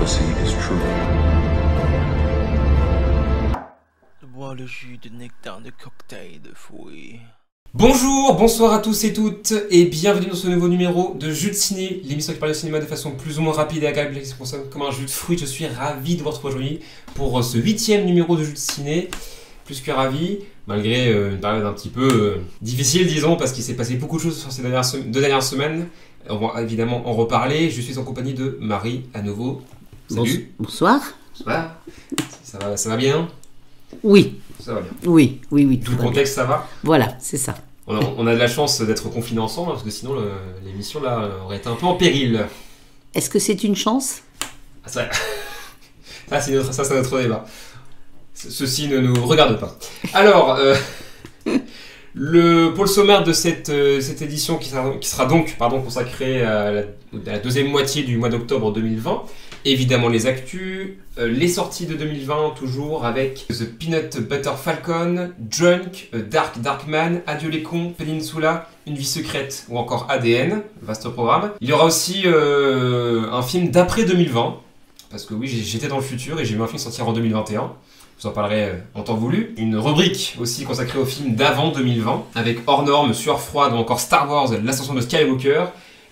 prophecy is true. Bois le jus de nectar de cocktail de fruits. Bonjour, bonsoir à tous et toutes, et bienvenue dans ce nouveau numéro de Jus de Ciné, l'émission qui parle de cinéma de façon plus ou moins rapide et agréable, qui se consomme comme un jus de fruits. Je suis ravi de vous retrouver aujourd'hui pour ce 8e numéro de Jus de Ciné, plus que ravi, malgré une période un petit peu difficile, disons, parce qu'il s'est passé beaucoup de choses sur ces deux dernières semaines. On va évidemment en reparler. Je suis en compagnie de Marie, à nouveau. Salut. Bonsoir. Ça va bien? Oui. Ça va bien. Oui. Tout le contexte, ça va? Voilà, c'est ça. On a de la chance d'être confinés ensemble, parce que sinon l'émission là aurait été un peu en péril. Est-ce que c'est une chance? Ça c'est notre débat. Ceci ne nous regarde pas. Alors, pour le sommaire de cette édition qui sera donc consacrée à la deuxième moitié du mois d'octobre 2020, évidemment les actus, les sorties de 2020 toujours avec The Peanut Butter Falcon, Drunk, Darkman, Adieu les cons, Peninsula, Une vie secrète ou encore ADN, vaste programme. Il y aura aussi un film d'après 2020, parce que oui, j'étais dans le futur et j'ai vu un film sortir en 2021. Je vous en parlerai en temps voulu. Une rubrique aussi consacrée au film d'avant 2020, avec Hors Normes, Sueur Froide ou encore Star Wars, l'ascension de Skywalker.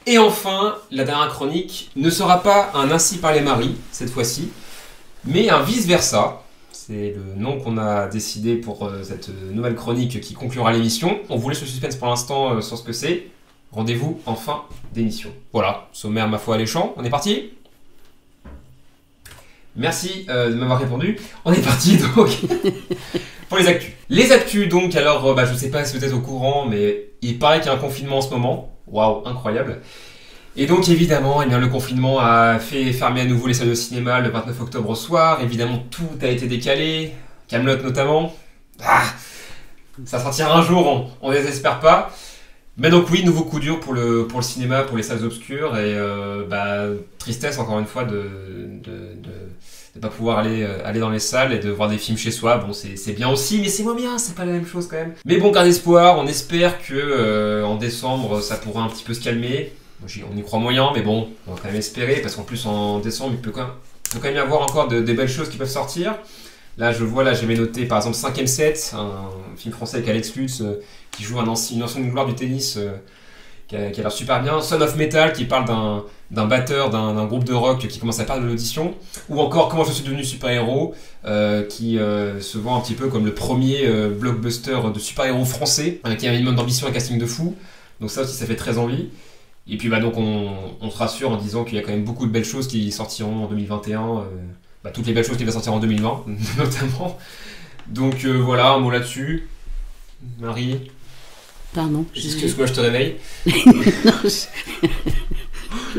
Et enfin, la dernière chronique ne sera pas un Ainsi parlait Marie, cette fois-ci, mais un vice-versa. C'est le nom qu'on a décidé pour cette nouvelle chronique qui conclura l'émission. On vous laisse le suspense pour l'instant sur ce que c'est. Rendez-vous en fin d'émission. Voilà, sommaire ma foi alléchant. On est parti ? Merci de m'avoir répondu. On est parti donc pour les actus. Les actus donc, alors je sais pas si vous êtes au courant, mais il paraît qu'il y a un confinement en ce moment. Waouh, incroyable. Et donc évidemment, le confinement a fait fermer à nouveau les salles de cinéma le 29 octobre au soir. Évidemment, tout a été décalé, Kaamelott notamment. Ça sortira un jour, on ne désespère pas. Mais donc oui, nouveau coup dur pour le cinéma, pour les salles obscures, et tristesse encore une fois de pas pouvoir aller dans les salles et de voir des films chez soi. Bon, c'est bien aussi, mais c'est moins bien, c'est pas la même chose quand même. Mais bon, garde espoir, on espère que en décembre ça pourra un petit peu se calmer. On y croit moyen, mais bon, on va quand même espérer, parce qu'en plus en décembre il peut quand même y avoir encore des belles choses qui peuvent sortir. Là, j'ai noté par exemple 5ème set, un film français avec Alex Lutz qui joue une ancienne gloire du tennis qui a l'air super bien. Son of Metal qui parle d'un batteur d'un groupe de rock qui commence à perdre de l'audition. Ou encore Comment je suis devenu super-héros qui se vend un petit peu comme le premier blockbuster de super-héros français qui a un minimum d'ambition et un casting de fou. Donc ça aussi, ça fait très envie. Et puis donc on se rassure en disant qu'il y a quand même beaucoup de belles choses qui sortiront en 2021. Toutes les belles choses qui vont sortir en 2020 notamment. Donc voilà, un mot là-dessus. Marie. Pardon. Excuse-moi, je te réveille. Non,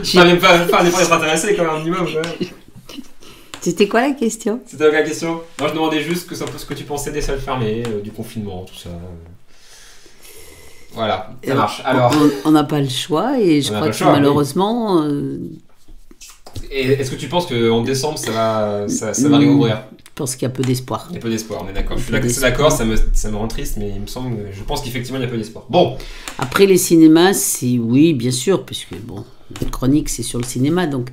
Fallait pas d'être intéressé quand même un minimum. Ouais. C'était quoi la question? C'était la question. Moi je demandais juste ce que tu pensais des salles fermées, du confinement, tout ça. Voilà, ça marche. Alors, on n'a pas le choix et je crois que malheureusement... Et est-ce que tu penses qu'en décembre ça va réouvrir? Je pense qu'il y a peu d'espoir. Il y a peu d'espoir, on est d'accord. Je suis d'accord, ça me rend triste, mais je pense qu'effectivement il y a peu d'espoir. Bon. Après les cinémas, oui, bien sûr, puisque bon, notre chronique c'est sur le cinéma, donc,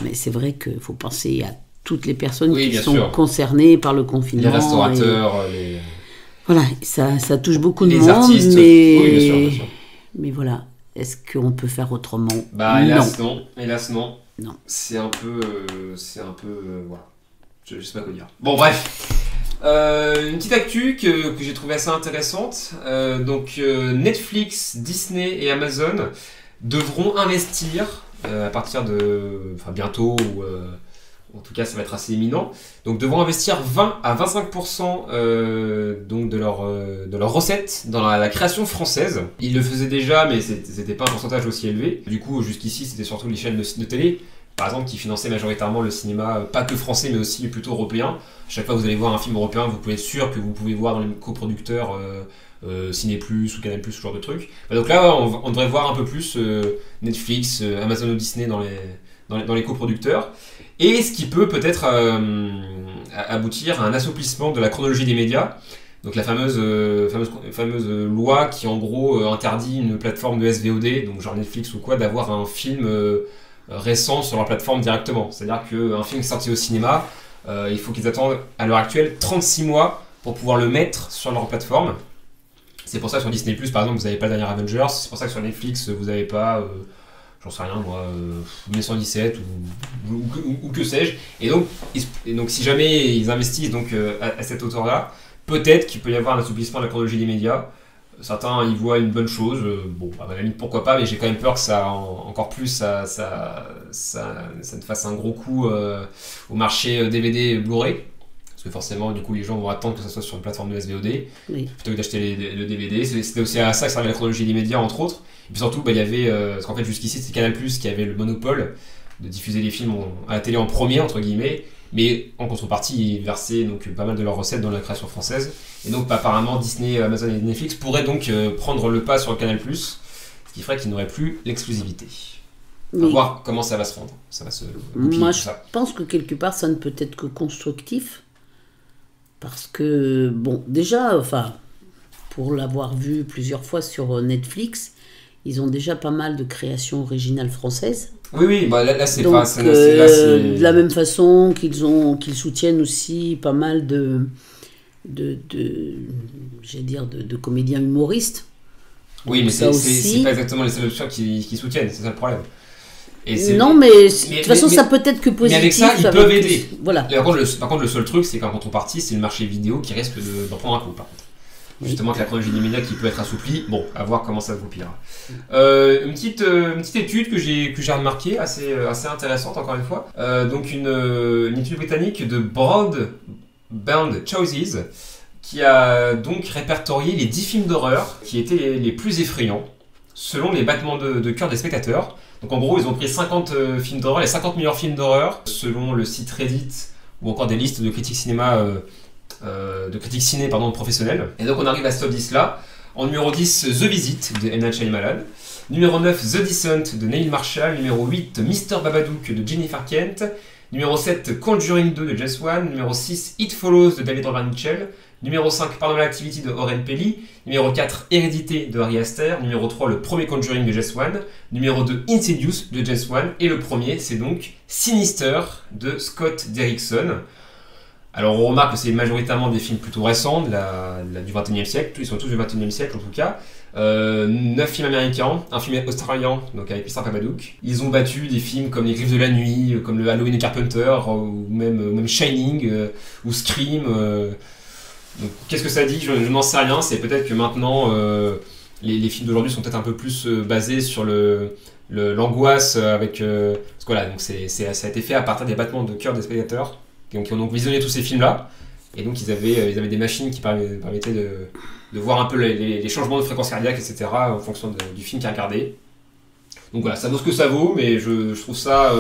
mais c'est vrai qu'il faut penser à toutes les personnes qui sont concernées par le confinement. Les restaurateurs, Voilà, ça touche beaucoup de les monde, artistes. Mais... Oui, bien sûr. Mais voilà, est-ce qu'on peut faire autrement? Hélas non. Hélas non. Non. C'est un peu voilà. Je sais pas quoi dire. Bon bref. Une petite actu que j'ai trouvée assez intéressante. Netflix, Disney et Amazon devront investir à partir de bientôt ou en tout cas ça va être assez imminent. Donc devront investir 20 à 25% donc de leurs recettes dans la création française. Ils le faisaient déjà, mais c'était pas un pourcentage aussi élevé. Du coup jusqu'ici c'était surtout les chaînes de télé, par exemple, qui finançaient majoritairement le cinéma, pas que français mais aussi plutôt européen. À chaque fois que vous allez voir un film européen, vous pouvez être sûr que vous pouvez voir dans les coproducteurs Ciné Plus ou Canal Plus, ce genre de trucs. Donc là on devrait voir un peu plus Netflix, Amazon ou Disney dans les coproducteurs. Et ce qui peut peut-être aboutir à un assouplissement de la chronologie des médias. Donc la fameuse loi qui en gros interdit une plateforme de SVOD, donc genre Netflix ou quoi, d'avoir un film récents sur leur plateforme directement. C'est-à-dire qu'un film qui est sorti au cinéma, il faut qu'ils attendent à l'heure actuelle 36 mois pour pouvoir le mettre sur leur plateforme. C'est pour ça que sur Disney+, par exemple, vous n'avez pas le dernier Avengers. C'est pour ça que sur Netflix, vous n'avez pas, j'en sais rien moi, 1917 ou que sais-je. Et donc, si jamais ils investissent donc, à cette hauteur-là, peut-être qu'il peut y avoir un assouplissement de la chronologie des médias. Certains y voient une bonne chose. Bon, à la limite, pourquoi pas, mais j'ai quand même peur que ça, encore plus, ça ne fasse un gros coup au marché DVD Blu-ray. Parce que forcément, du coup, les gens vont attendre que ça soit sur une plateforme de SVOD plutôt que d'acheter le DVD. C'était aussi à ça que servait la chronologie des médias, entre autres. Et puis surtout, il y avait, parce qu'en fait, jusqu'ici, c'était Canal+ qui avait le monopole de diffuser les films à la télé en premier, entre guillemets. Mais en contrepartie, ils versaient donc pas mal de leurs recettes dans la création française. Et donc, apparemment, Disney, Amazon et Netflix pourraient donc prendre le pas sur Canal+, ce qui ferait qu'ils n'auraient plus l'exclusivité. On va voir comment ça va se rendre. Ça va se Moi, je pense que quelque part, ça ne peut être que constructif. Parce que, bon, déjà, enfin, pour l'avoir vu plusieurs fois sur Netflix, ils ont déjà pas mal de créations originales françaises. Oui, bah là c'est donc, pas... de la même façon qu'ils soutiennent aussi pas mal de comédiens humoristes. Oui, mais c'est pas exactement les seules options qui soutiennent, c'est ça le problème. Non, mais de toute façon, ça peut être que positif. Mais avec ça, ils peuvent aider. Voilà. Par contre, le seul truc, c'est qu'en contrepartie, c'est le marché vidéo qui risque d'en prendre un coup, par contre. Justement, avec la chronologie des médias qui peut être assouplie, bon, à voir comment ça se goupillera. Une petite étude que j'ai remarquée, assez intéressante encore une fois. Donc une étude britannique de Broadband Choices qui a donc répertorié les 10 films d'horreur qui étaient les plus effrayants selon les battements de cœur des spectateurs. Donc en gros, ils ont pris 50 films d'horreur, les 50 meilleurs films d'horreur selon le site Reddit ou encore des listes de critiques cinéma professionnels. Et donc on arrive à ce top 10 là. En numéro 10, The Visit de M. Night Shyamalan. Numéro 9, The Descent de Neil Marshall. Numéro 8, Mr. Babadook de Jennifer Kent. Numéro 7, Conjuring 2 de James Wan. Numéro 6, It Follows de David Robert Mitchell. Numéro 5, Paranormal Activity de Oren Peli. Numéro 4, Hérédité de Ari Aster. Numéro 3, le premier Conjuring de James Wan. Numéro 2, Insidious de James Wan. Et le premier, c'est donc Sinister de Scott Derrickson. Alors on remarque que c'est majoritairement des films plutôt récents du XXIe siècle. Ils sont tous du XXIe siècle en tout cas. 9 films américains, un film australien, donc avec Mr. Babadook. Ils ont battu des films comme Les Griffes de la Nuit, comme le Halloween de Carpenter, ou même Shining, ou Scream. Donc, qu'est-ce que ça dit ? Je n'en sais rien. C'est peut-être que maintenant, les films d'aujourd'hui sont peut-être un peu plus basés sur l'angoisse avec... parce que voilà, donc ça a été fait à partir des battements de cœur des spectateurs qui ont donc visionné tous ces films-là. Et donc ils avaient des machines qui permettaient de voir un peu les changements de fréquence cardiaque, etc. en fonction du film qu'ils regardaient. Donc voilà, ça vaut ce que ça vaut, mais je trouve ça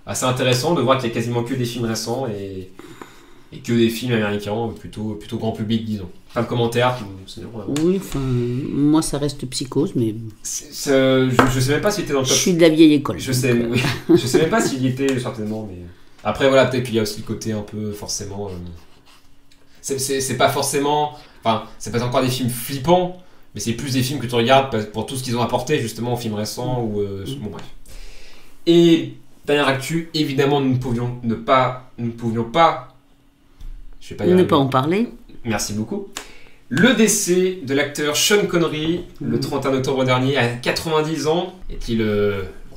assez intéressant de voir qu'il y a quasiment que des films récents et que des films américains plutôt grand public, disons. Pas de commentaires. Oui, enfin, moi ça reste Psychose, mais... Je sais même pas s'il était dans le top... Je suis de la vieille école. Je sais même pas s'il y était, certainement, mais... Après, voilà, peut-être qu'il y a aussi le côté un peu, forcément... C'est pas forcément... Enfin, c'est pas encore des films flippants, mais c'est plus des films que tu regardes pour tout ce qu'ils ont apporté, justement, aux films récents, ou... Bon, bref. Et, dernière actu, évidemment, nous ne pouvions pas... Je vais pas y arriver. Ne pas en parler. Merci beaucoup. Le décès de l'acteur Sean Connery, le 31 octobre dernier, à 90 ans, est-il...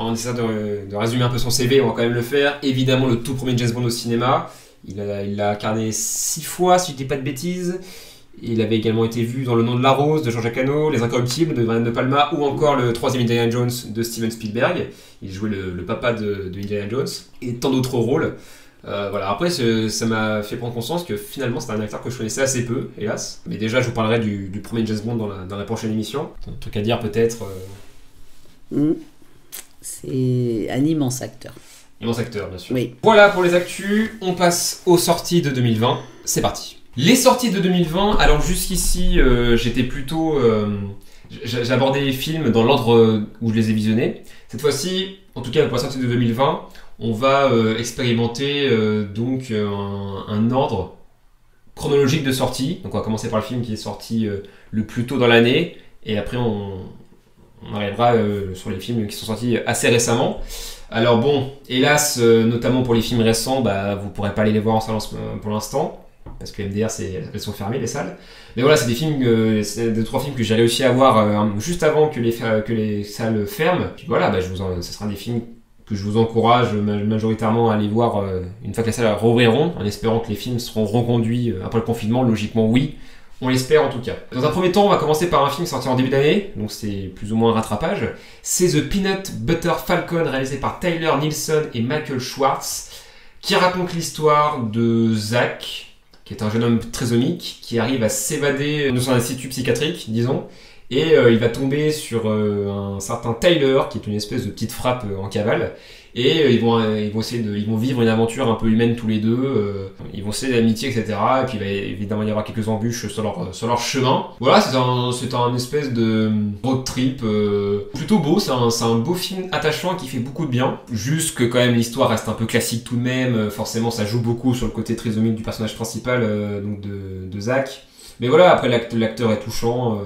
On essaie de résumer un peu son CV, on va quand même le faire. Évidemment, le tout premier James Bond au cinéma. Il l'a incarné 6 fois, si je dis pas de bêtises. Il avait également été vu dans Le Nom de la Rose de Jean-Jacques Hano, Les Incorruptibles de Brian De Palma, ou encore le troisième Indiana Jones de Steven Spielberg. Il jouait le papa de Indiana Jones, et tant d'autres rôles. Voilà. Après, ça m'a fait prendre conscience que finalement, c'est un acteur que je connaissais assez peu, hélas. Mais déjà, je vous parlerai du premier James Bond dans la prochaine émission. Un truc à dire peut-être. C'est un immense acteur. Immense acteur, bien sûr. Oui. Voilà pour les actus. On passe aux sorties de 2020. C'est parti. Les sorties de 2020. Alors jusqu'ici, j'étais plutôt... j'abordais les films dans l'ordre où je les ai visionnés. Cette fois-ci, en tout cas pour la sortie de 2020, on va expérimenter donc un ordre chronologique de sortie. Donc on va commencer par le film qui est sorti le plus tôt dans l'année. Et après, on on arrivera sur les films qui sont sortis assez récemment. Alors bon, hélas, notamment pour les films récents, bah, vous pourrez pas aller les voir en salle pour l'instant, parce que MDR, elles sont fermées, les salles. Mais voilà, c'est des films, c'est 2-3 films que j'ai réussi à voir juste avant que les salles ferment. Puis voilà, bah, ce sera des films que je vous encourage majoritairement à aller voir une fois que les salles rouvriront, en espérant que les films seront reconduits après le confinement. Logiquement, oui. On l'espère en tout cas. Dans un premier temps, on va commencer par un film sorti en début d'année, donc c'est plus ou moins un rattrapage. C'est The Peanut Butter Falcon, réalisé par Tyler Nielsen et Michael Schwartz, qui raconte l'histoire de Zach, qui est un jeune homme trisomique, qui arrive à s'évader de son institut psychiatrique, disons, et il va tomber sur un certain Tyler, qui est une espèce de petite frappe en cavale, et ils vont vivre une aventure un peu humaine tous les deux, ils vont essayer d'amitié, etc. Et puis il va évidemment y avoir quelques embûches sur leur chemin. Voilà, c'est un espèce de road trip plutôt beau, c'est un beau film attachant qui fait beaucoup de bien. Juste que quand même l'histoire reste un peu classique tout de même, forcément ça joue beaucoup sur le côté trisomique du personnage principal, donc de Zach. Mais voilà, après l'acteur est touchant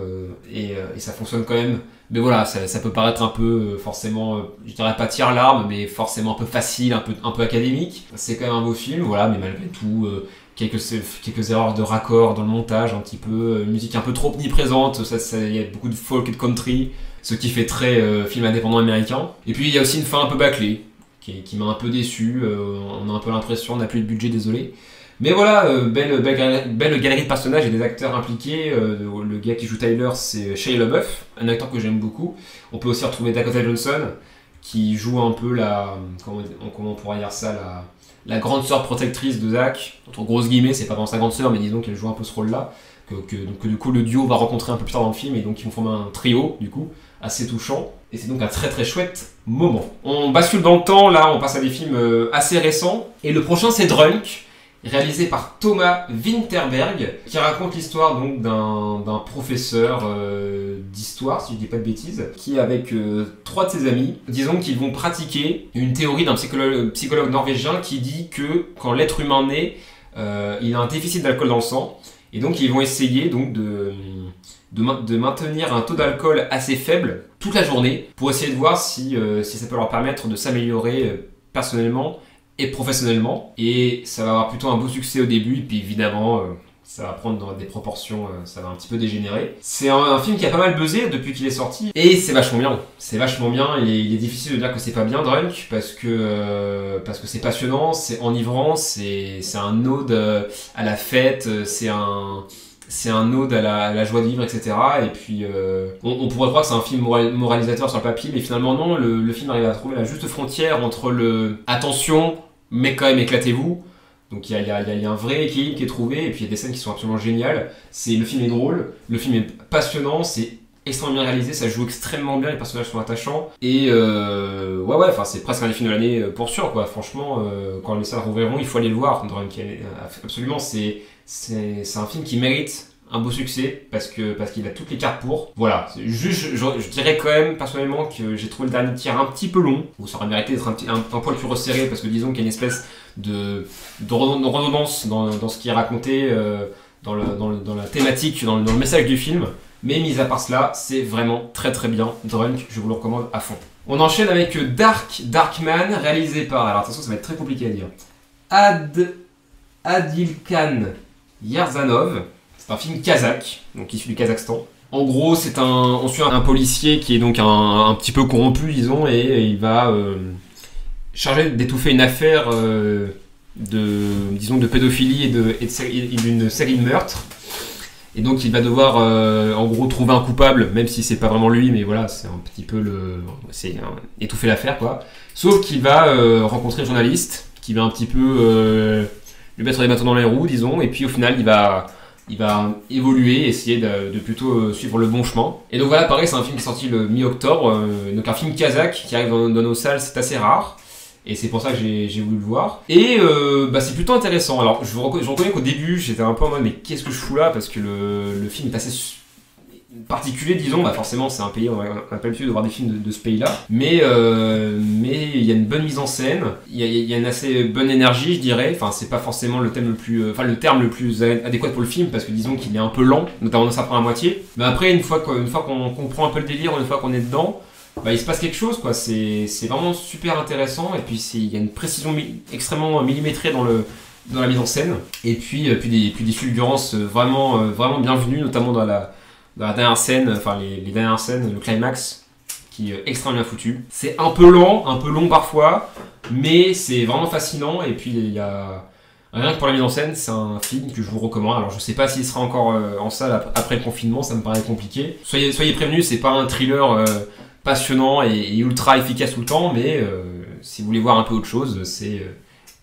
et ça fonctionne quand même. Mais voilà, ça peut paraître un peu forcément, je dirais pas tire-larme, mais forcément un peu facile, un peu académique. C'est quand même un beau film, voilà, mais malgré tout, quelques erreurs de raccord dans le montage, un petit peu, musique un peu trop omniprésente, il y a beaucoup de folk et de country, ce qui fait très film indépendant américain. Et puis il y a aussi une fin un peu bâclée, qui m'a un peu déçu, on a un peu l'impression, on n'a plus de budget, désolé. Mais voilà, belle galerie de personnages et des acteurs impliqués. Le gars qui joue Tyler, c'est Shia LaBeouf, un acteur que j'aime beaucoup. On peut aussi retrouver Dakota Johnson, qui joue un peu comment on pourrait dire ça, la grande sœur protectrice de Zach. Entre grosses guillemets, c'est pas vraiment sa grande sœur, mais disons qu'elle joue un peu ce rôle-là. Donc du coup, le duo va rencontrer un peu plus tard dans le film, et donc ils vont former un trio, du coup, assez touchant. Et c'est donc un très très chouette moment. On bascule dans le temps, là, on passe à des films assez récents. Et le prochain, c'est Drunk, réalisé par Thomas Winterberg, qui raconte l'histoire donc d'un professeur d'histoire, si je dis pas de bêtises, qui avec 3 de ses amis, disons qu'ils vont pratiquer une théorie d'un psychologue norvégien qui dit que quand l'être humain naît, il a un déficit d'alcool dans le sang, et donc ils vont essayer donc de maintenir un taux d'alcool assez faible toute la journée pour essayer de voir si ça peut leur permettre de s'améliorer personnellement et professionnellement, et ça va avoir plutôt un beau succès au début, et puis évidemment ça va prendre dans des proportions, ça va un petit peu dégénérer. C'est un film qui a pas mal buzzé depuis qu'il est sorti, et c'est vachement bien, il est difficile de dire que c'est pas bien Drunk, parce que c'est passionnant, c'est enivrant, c'est un ode à la fête, c'est un ode à la joie de vivre, etc. Et puis, on pourrait croire que c'est un film moralisateur sur le papier, mais finalement non, le film arrive à trouver la juste frontière entre le « attention, mais quand même éclatez-vous ». Donc il y a un vrai équilibre qui est trouvé, et puis il y a des scènes qui sont absolument géniales. Le film est drôle, le film est passionnant, c'est extrêmement bien réalisé, ça joue extrêmement bien, les personnages sont attachants, et ouais, enfin c'est presque un des films de l'année pour sûr, quoi. Franchement, quand les salles rouvriront, il faut aller le voir. Absolument, c'est un film qui mérite un beau succès parce qu'il a toutes les cartes pour. Voilà, juste, je dirais quand même personnellement que j'ai trouvé le dernier tiers un petit peu long, où ça aurait mérité d'être un poil plus resserré, parce que disons qu'il y a une espèce de redondance dans ce qui est raconté, dans la thématique, dans le message du film. Mais mis à part cela, c'est vraiment très très bien. Drunk, je vous le recommande à fond. On enchaîne avec Darkman, réalisé par, alors attention ça va être très compliqué à dire, Adilkan Yerzanov. C'est un film kazakh, donc issu du Kazakhstan. En gros, on suit un policier qui est donc un petit peu corrompu, disons, et il va chargé d'étouffer une affaire de pédophilie et d'une série de meurtres. Et donc il va devoir en gros trouver un coupable, même si c'est pas vraiment lui, mais voilà, c'est un petit peu étouffer l'affaire, quoi. Sauf qu'il va rencontrer un journaliste qui va un petit peu lui mettre des bâtons dans les roues, disons, et puis au final il va évoluer, essayer de plutôt suivre le bon chemin. Et donc voilà, pareil, c'est un film qui est sorti le mi-octobre, donc un film kazakh qui arrive dans nos salles, c'est assez rare. Et c'est pour ça que j'ai voulu le voir. Et c'est plutôt intéressant. Alors je reconnais qu'au début j'étais un peu en mode mais qu'est-ce que je fous là, parce que le film est assez... particulier, disons. Bah forcément, c'est un pays, on n'a pas l'habitude de voir des films de ce pays-là. Mais il y a une bonne mise en scène, il y a une assez bonne énergie, je dirais. Enfin, c'est pas forcément le terme le plus adéquat pour le film, parce que disons qu'il est un peu lent, notamment dans sa première moitié. Mais après, une fois qu'on comprend un peu le délire, une fois qu'on est dedans, bah, il se passe quelque chose, quoi. C'est vraiment super intéressant. Et puis, il y a une précision extrêmement millimétrée dans la mise en scène. Et puis des fulgurances vraiment bienvenues, notamment dans la dernière scène, enfin les dernières scènes, le climax, qui est extrêmement bien foutu. C'est un peu lent, un peu long parfois, mais c'est vraiment fascinant. Et puis il y a rien que pour la mise en scène, c'est un film que je vous recommande. Alors je sais pas s'il sera encore en salle après le confinement, ça me paraît compliqué. Soyez prévenus, c'est pas un thriller passionnant et ultra efficace tout le temps, mais si vous voulez voir un peu autre chose, c'est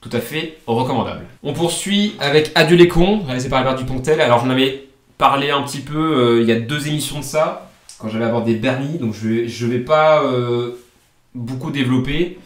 tout à fait recommandable. On poursuit avec Adieu les cons, réalisé par Albert Dupontel. Alors j'en avais parlé un petit peu il y a 2 émissions de ça, quand j'avais abordé Bernie, donc je vais pas beaucoup développer,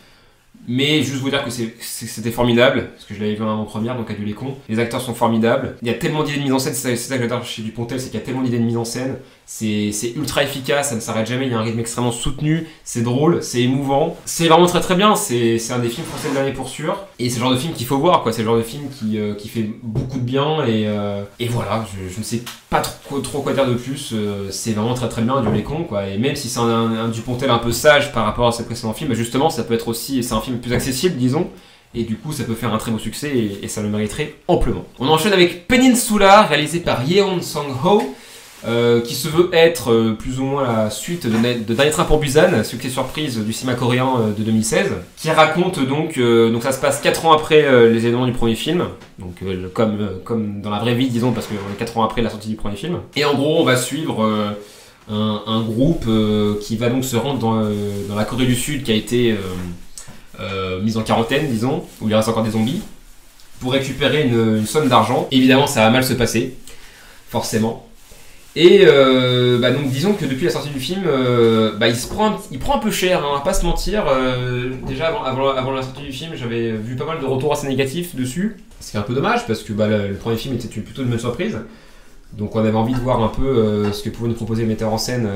mais juste vous dire que c'était formidable, parce que je l'avais vu en avant-première, donc Adieu les cons. Les acteurs sont formidables, il y a tellement d'idées de mise en scène, c'est ça que j'adore chez Dupontel, c'est qu'il y a tellement d'idées de mise en scène, c'est ultra efficace, ça ne s'arrête jamais, il y a un rythme extrêmement soutenu, c'est drôle, c'est émouvant, c'est vraiment très très bien, c'est un des films français de l'année pour sûr, et c'est le genre de film qu'il faut voir, quoi. C'est le genre de film qui fait beaucoup de bien, et voilà, je ne sais pas trop quoi dire de plus, c'est vraiment très très bien, Adieu les cons, quoi. Et même si c'est un Dupontel un peu sage par rapport à ses précédents films, bah justement ça peut être aussi, c'est un film plus accessible, disons, et du coup ça peut faire un très beau succès, et ça le mériterait amplement. On enchaîne avec Peninsula, réalisé par Yeon Sang-ho, qui se veut être plus ou moins la suite de Dernier Train pour Busan, succès surprise du cinéma coréen de 2016, qui raconte donc ça se passe 4 ans après les événements du premier film, donc comme dans la vraie vie, disons, parce qu'on est 4 ans après la sortie du premier film. Et en gros, on va suivre un groupe qui va donc se rendre dans la Corée du Sud, qui a été mise en quarantaine, disons, où il reste encore des zombies, pour récupérer une somme d'argent. Évidemment, ça va mal se passer, forcément. Et donc disons que depuis la sortie du film, il prend un peu cher, hein, on va pas se mentir. Déjà avant la sortie du film, j'avais vu pas mal de retours assez négatifs dessus, ce qui est un peu dommage parce que le premier film était plutôt une bonne surprise. Donc on avait envie de voir un peu ce que pouvait nous proposer le metteur en scène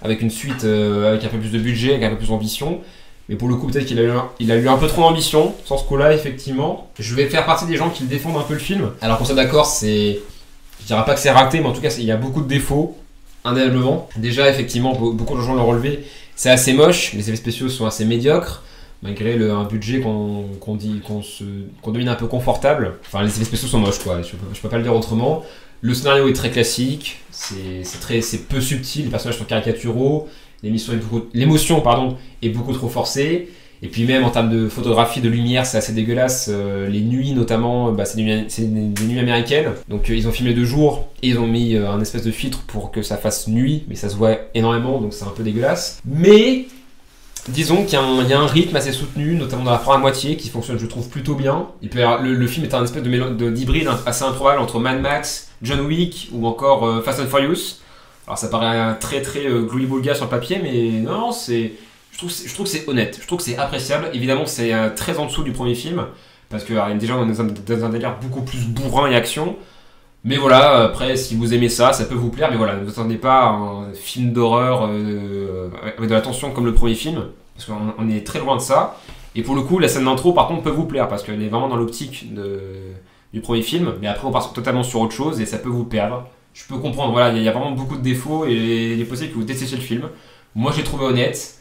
avec une suite avec un peu plus de budget, avec un peu plus d'ambition. Mais pour le coup, peut-être qu'il a eu un peu trop d'ambition sur ce coup-là, effectivement. Je vais faire partie des gens qui défendent un peu le film. Alors qu'on soit d'accord, je dirais pas que c'est raté, mais en tout cas, il y a beaucoup de défauts, indéniablement. Déjà, effectivement, beaucoup de gens l'ont relevé. C'est assez moche, les effets spéciaux sont assez médiocres, malgré un budget qu'on devine un peu confortable. Enfin, les effets spéciaux sont moches, quoi. Je peux pas le dire autrement. Le scénario est très classique, c'est peu subtil, les personnages sont caricaturaux, l'émotion est beaucoup trop forcée. Et puis même en termes de photographie, de lumière, c'est assez dégueulasse. Les nuits notamment, c'est des nuits américaines. Donc ils ont filmé de jour et ils ont mis un espèce de filtre pour que ça fasse nuit, mais ça se voit énormément, donc c'est un peu dégueulasse. Mais disons qu'il y a un rythme assez soutenu, notamment dans la première moitié, qui fonctionne, je trouve, plutôt bien. Et puis le film est un espèce d'hybride assez improbable entre Mad Max, John Wick ou encore Fast and Furious. Alors ça paraît très très gloubi-boulga sur le papier, mais non, je trouve que c'est honnête, je trouve que c'est appréciable. Évidemment, c'est très en dessous du premier film, parce que déjà on est dans un délire beaucoup plus bourrin et action. Mais voilà, après, si vous aimez ça peut vous plaire. Mais voilà, ne vous attendez pas à un film d'horreur avec de la tension comme le premier film, parce qu'on est très loin de ça. Et pour le coup, la scène d'intro, par contre, peut vous plaire, parce qu'elle est vraiment dans l'optique du premier film. Mais après, on part totalement sur autre chose, et ça peut vous perdre. Je peux comprendre, voilà, il y a vraiment beaucoup de défauts, et il est possible que vous détestiez le film. Moi, j'ai trouvé honnête.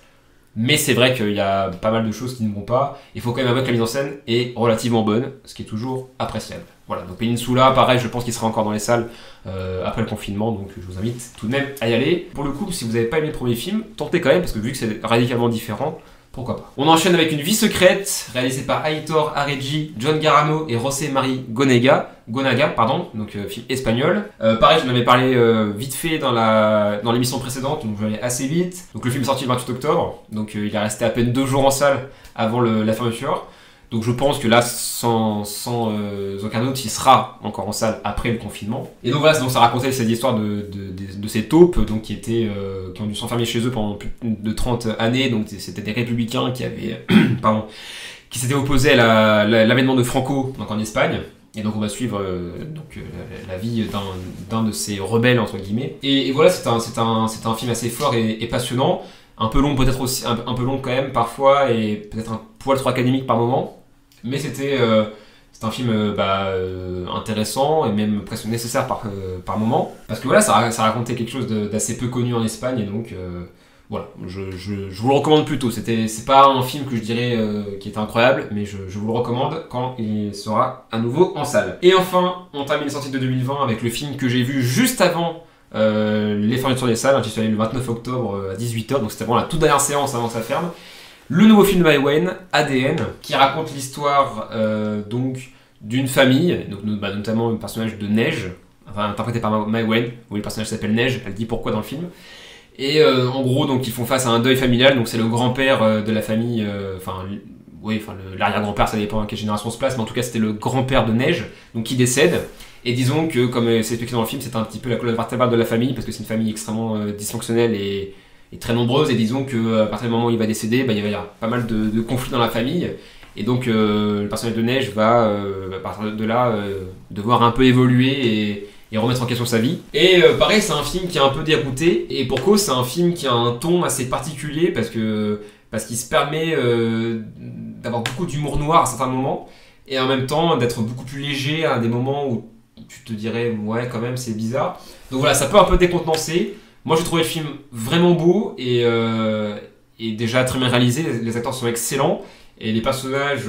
Mais c'est vrai qu'il y a pas mal de choses qui ne vont pas. Il faut quand même avouer que la mise en scène est relativement bonne, ce qui est toujours appréciable. Voilà, donc Peninsula, pareil, je pense qu'il sera encore dans les salles après le confinement, donc je vous invite tout de même à y aller. Pour le coup, si vous n'avez pas aimé le premier film, tentez quand même, parce que vu que c'est radicalement différent, pourquoi pas. On enchaîne avec Une vie secrète, réalisée par Aitor Aregui, John Garamo et José Marie Gonaga, donc film espagnol. Pareil, j'en avais parlé vite fait dans l'émission précédente, donc je vais aller assez vite. Donc le film est sorti le 28 octobre, donc il est resté à peine 2 jours en salle avant la fermeture. Donc je pense que là, sans aucun doute, il sera encore en salle après le confinement. Et donc voilà, donc ça racontait cette histoire de ces taupes donc, qui ont dû s'enfermer chez eux pendant plus de 30 années. Donc c'était des républicains qui avaient qui s'étaient opposés à l'avènement de Franco donc en Espagne. Et donc on va suivre la vie d'un de ces rebelles entre guillemets. Et voilà, c'est un film assez fort et passionnant, un peu long peut-être aussi, un peu long quand même parfois et peut-être un poil trop académique par moment. Mais c'est un film intéressant et même presque nécessaire par moment. Parce que voilà, ça racontait quelque chose d'assez peu connu en Espagne et donc voilà, je vous le recommande plutôt. C'est pas un film que je dirais qui est incroyable, mais je vous le recommande quand il sera à nouveau en salle. Et enfin, on termine les sorties de 2020 avec le film que j'ai vu juste avant les fermetures des salles. J'y suis allé le 29 octobre à 18h, donc c'était vraiment la toute dernière séance avant que ça ferme. Le nouveau film de Mai Wen, ADN, qui raconte l'histoire donc d'une famille, donc notamment le personnage de Neige, enfin interprété par Mai Wen, où le personnage s'appelle Neige, elle dit pourquoi dans le film. Et en gros, donc ils font face à un deuil familial, donc c'est le grand-père de la famille, l'arrière-grand-père, ça dépend à quelle génération on se place, mais en tout cas c'était le grand-père de Neige, donc qui décède. Et disons que, comme c'est expliqué dans le film, c'est un petit peu la colonne vertébrale de la famille, parce que c'est une famille extrêmement dysfonctionnelle et très nombreuse, et disons qu'à partir du moment où il va décéder, il va y avoir pas mal de conflits dans la famille, et donc le personnage de Neige va, à partir de là, devoir un peu évoluer et remettre en question sa vie. Et pareil, c'est un film qui est un peu dérouté, et pour cause, c'est un film qui a un ton assez particulier, parce qu'il se permet d'avoir beaucoup d'humour noir à certains moments, et en même temps d'être beaucoup plus léger à des moments où tu te dirais, ouais, quand même, c'est bizarre. Donc voilà, ça peut un peu décontenancer. Moi, j'ai trouvé le film vraiment beau et déjà très bien réalisé. Les acteurs sont excellents et les personnages,